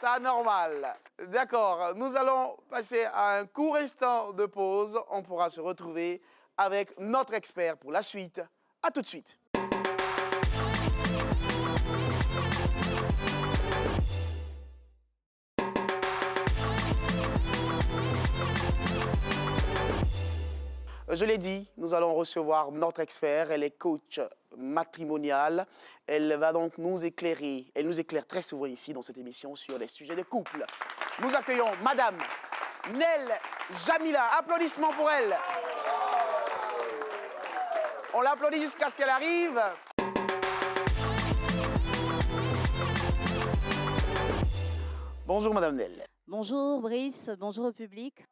anormal. D'accord, nous allons passer à un court instant de pause. On pourra se retrouver avec notre expert pour la suite. À tout de suite. Je l'ai dit, nous allons recevoir notre expert. Elle est coach matrimoniale. Elle va donc nous éclairer. Elle nous éclaire très souvent ici dans cette émission sur les sujets de couple. Nous accueillons Madame Nel Jamila. Applaudissements pour elle. On l'applaudit jusqu'à ce qu'elle arrive. Bonjour Madame Nel. Bonjour Brice, bonjour au public.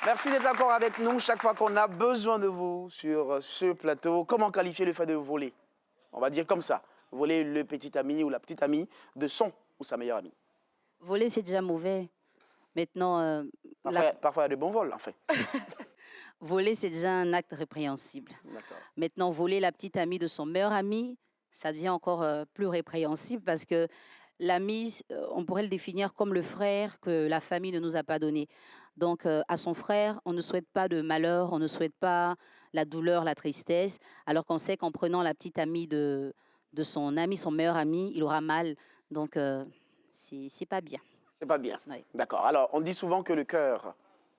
Merci d'être encore avec nous chaque fois qu'on a besoin de vous sur ce plateau. Comment qualifier le fait de voler? On va dire comme ça. Voler le petit ami ou la petite amie de son ou sa meilleure amie. Voler, c'est déjà mauvais. Maintenant, Parfois, il y a de bons vols, en fait. voler, c'est déjà un acte répréhensible. D'accord. Maintenant, voler la petite amie de son meilleur ami, ça devient encore plus répréhensible parce que l'ami, on pourrait le définir comme le frère que la famille ne nous a pas donné. Donc, à son frère, on ne souhaite pas de malheur, on ne souhaite pas la douleur, la tristesse, alors qu'on sait qu'en prenant la petite amie de son ami, son meilleur ami, il aura mal. Donc, c'est pas bien. C'est pas bien. Oui. D'accord. Alors, on dit souvent que le cœur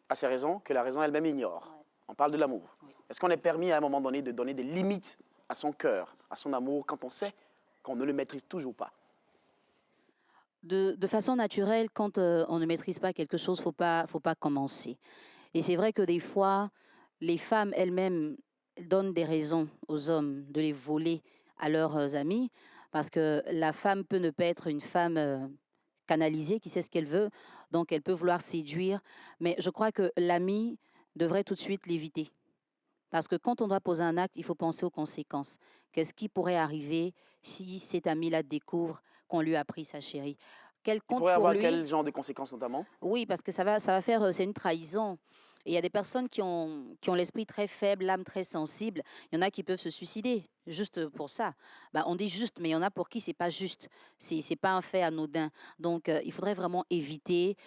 a ses raisons, que la raison elle-même ignore. On parle de l'amour. Est-ce qu'on est permis à un moment donné de donner des limites à son cœur, à son amour, quand on sait qu'on ne le maîtrise toujours pas? De façon naturelle, quand on ne maîtrise pas quelque chose, faut pas commencer. Et c'est vrai que des fois, les femmes elles-mêmes donnent des raisons aux hommes de les voler à leurs amis, parce que la femme peut ne pas être une femme canalisée, qui sait ce qu'elle veut, donc elle peut vouloir séduire. Mais je crois que l'ami devrait tout de suite l'éviter. Parce que quand on doit poser un acte, il faut penser aux conséquences. Qu'est-ce qui pourrait arriver si cet ami-là découvre qu'on lui a pris sa chérie? Quel Il compte pourrait pour avoir lui? quel genre de conséquences notamment? Oui, parce que ça va faire, c'est une trahison. Et il y a des personnes qui ont l'esprit très faible, l'âme très sensible. Il y en a qui peuvent se suicider, juste pour ça. Bah, on dit juste, mais il y en a pour qui c'est pas juste. C'est pas un fait anodin. Donc, il faudrait vraiment éviter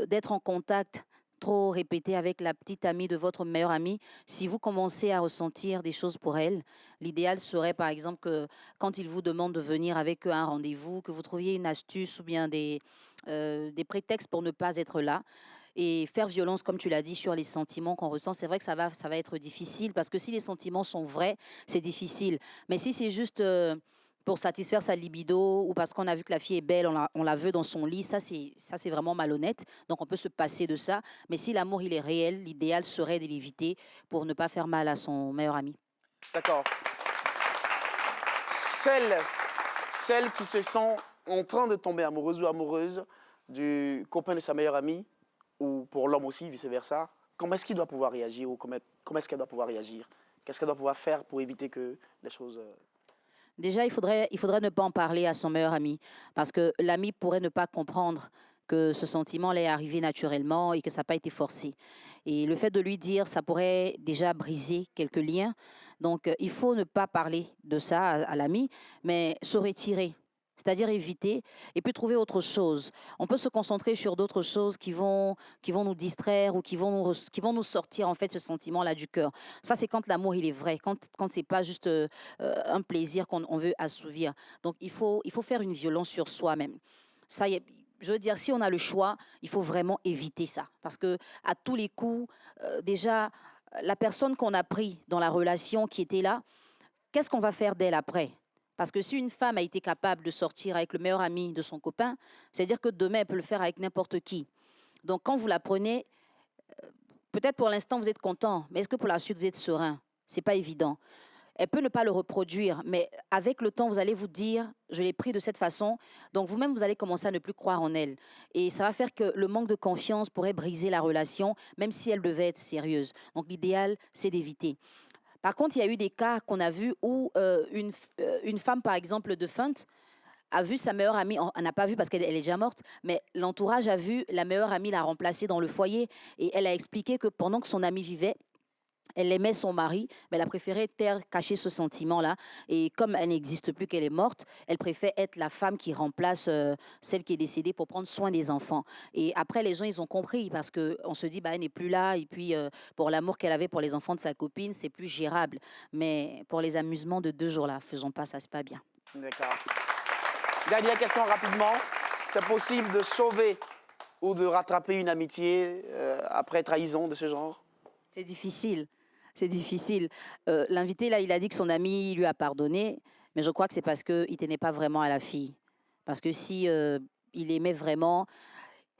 d'être en contact trop répété avec la petite amie de votre meilleur ami. Si vous commencez à ressentir des choses pour elle, l'idéal serait par exemple que quand il vous demande de venir avec eux à un rendez-vous, que vous trouviez une astuce ou bien des prétextes pour ne pas être là. Et faire violence, comme tu l'as dit, sur les sentiments qu'on ressent, c'est vrai que ça va être difficile parce que si les sentiments sont vrais, c'est difficile. Mais si c'est juste pour satisfaire sa libido ou parce qu'on a vu que la fille est belle, on la veut dans son lit, ça c'est vraiment malhonnête. Donc on peut se passer de ça. Mais si l'amour il est réel, l'idéal serait de l'éviter pour ne pas faire mal à son meilleur ami. D'accord. Celle qui se sent en train de tomber amoureuse ou amoureuse du copain de sa meilleure amie, ou pour l'homme aussi, vice-versa, comment est-ce qu'il doit pouvoir réagir ou comment est-ce qu'elle doit pouvoir réagir? Qu'est-ce qu'elle doit pouvoir faire pour éviter que les choses... Déjà, il faudrait ne pas en parler à son meilleur ami parce que l'ami pourrait ne pas comprendre que ce sentiment l'est arrivé naturellement et que ça n'a pas été forcé. Et le fait de lui dire, ça pourrait déjà briser quelques liens. Donc, il faut ne pas parler de ça à l'ami, mais se retirer. C'est-à-dire éviter et puis trouver autre chose. On peut se concentrer sur d'autres choses qui vont nous distraire ou qui vont nous sortir en fait ce sentiment-là du cœur. Ça, c'est quand l'amour il est vrai, quand c'est pas juste un plaisir qu'on veut assouvir. Donc il faut faire une violence sur soi-même. Ça, je veux dire, si on a le choix, il faut vraiment éviter ça parce que à tous les coups, déjà la personne qu'on a pris dans la relation qui était là, qu'est-ce qu'on va faire d'elle après? Parce que si une femme a été capable de sortir avec le meilleur ami de son copain, c'est-à-dire que demain, elle peut le faire avec n'importe qui. Donc, quand vous la prenez, peut-être pour l'instant, vous êtes content, mais est-ce que pour la suite, vous êtes serein? Ce n'est pas évident. Elle peut ne pas le reproduire, mais avec le temps, vous allez vous dire, je l'ai pris de cette façon. Donc, vous-même, vous allez commencer à ne plus croire en elle. Et ça va faire que le manque de confiance pourrait briser la relation, même si elle devait être sérieuse. Donc, l'idéal, c'est d'éviter. Par contre, il y a eu des cas qu'on a vus où une femme, par exemple, de Feinte, a vu sa meilleure amie, on n'a pas vu parce qu'elle est déjà morte, mais l'entourage a vu la meilleure amie la remplacer dans le foyer. Et elle a expliqué que pendant que son amie vivait, elle aimait son mari, mais elle a préféré cacher ce sentiment-là. Et comme elle n'existe plus, qu'elle est morte, elle préfère être la femme qui remplace celle qui est décédée pour prendre soin des enfants. Et après, les gens, ils ont compris parce qu'on se dit, bah, elle n'est plus là. Et puis, pour l'amour qu'elle avait pour les enfants de sa copine, c'est plus gérable. Mais pour les amusements de 2 jours-là, faisons pas ça, c'est pas bien. D'accord. Dernière question rapidement. C'est possible de sauver ou de rattraper une amitié après trahison de ce genre? C'est difficile. C'est difficile. L'invité, là, il a dit que son ami lui a pardonné, mais je crois que c'est parce qu'il ne tenait pas vraiment à la fille. Parce que si il aimait vraiment,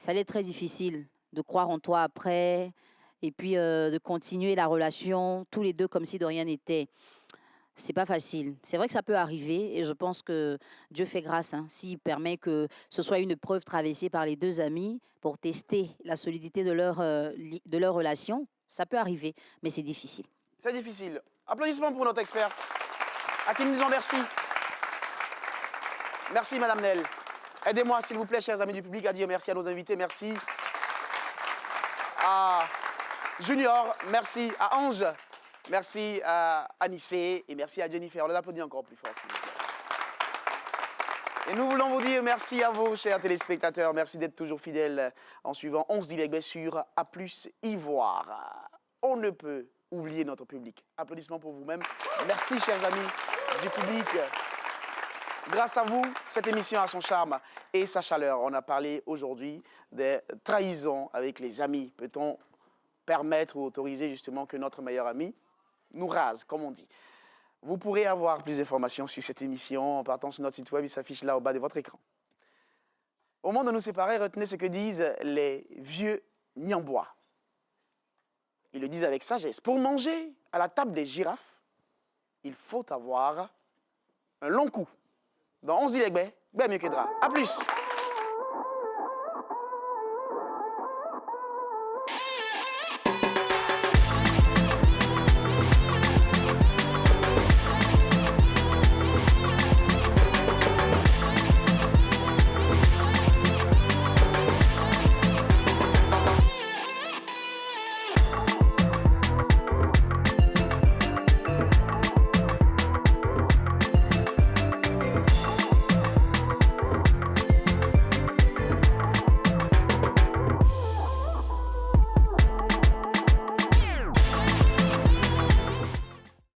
ça allait être très difficile de croire en toi après et puis de continuer la relation, tous les deux comme si de rien n'était. C'est pas facile. C'est vrai que ça peut arriver et je pense que Dieu fait grâce s'il permet que ce soit une preuve traversée par les 2 amis pour tester la solidité de leur relation. Ça peut arriver, mais c'est difficile. C'est difficile. Applaudissements pour notre expert. À qui nous disons merci. Merci, Madame Nel. Aidez-moi, s'il vous plaît, chers amis du public, à dire merci à nos invités. Merci à Junior, merci à Ange, merci à Anissé et merci à Jennifer. On les applaudit encore plus fort, s'il vous plaît. Et nous voulons vous dire merci à vous, chers téléspectateurs. Merci d'être toujours fidèles en suivant 11 Dilegues sur A+ Ivoire. On ne peut oublier notre public. Applaudissements pour vous-même. Merci, chers amis du public. Grâce à vous, cette émission a son charme et sa chaleur. On a parlé aujourd'hui des trahisons avec les amis. Peut-on permettre ou autoriser justement que notre meilleur ami nous rase, comme on dit? Vous pourrez avoir plus d'informations sur cette émission en partant sur notre site web. Il s'affiche là au bas de votre écran. Au moment de nous séparer, retenez ce que disent les vieux Niambois. Ils le disent avec sagesse. Pour manger à la table des girafes, il faut avoir un long cou. Dans 11 Dilegues, bien mieux que drap. A plus.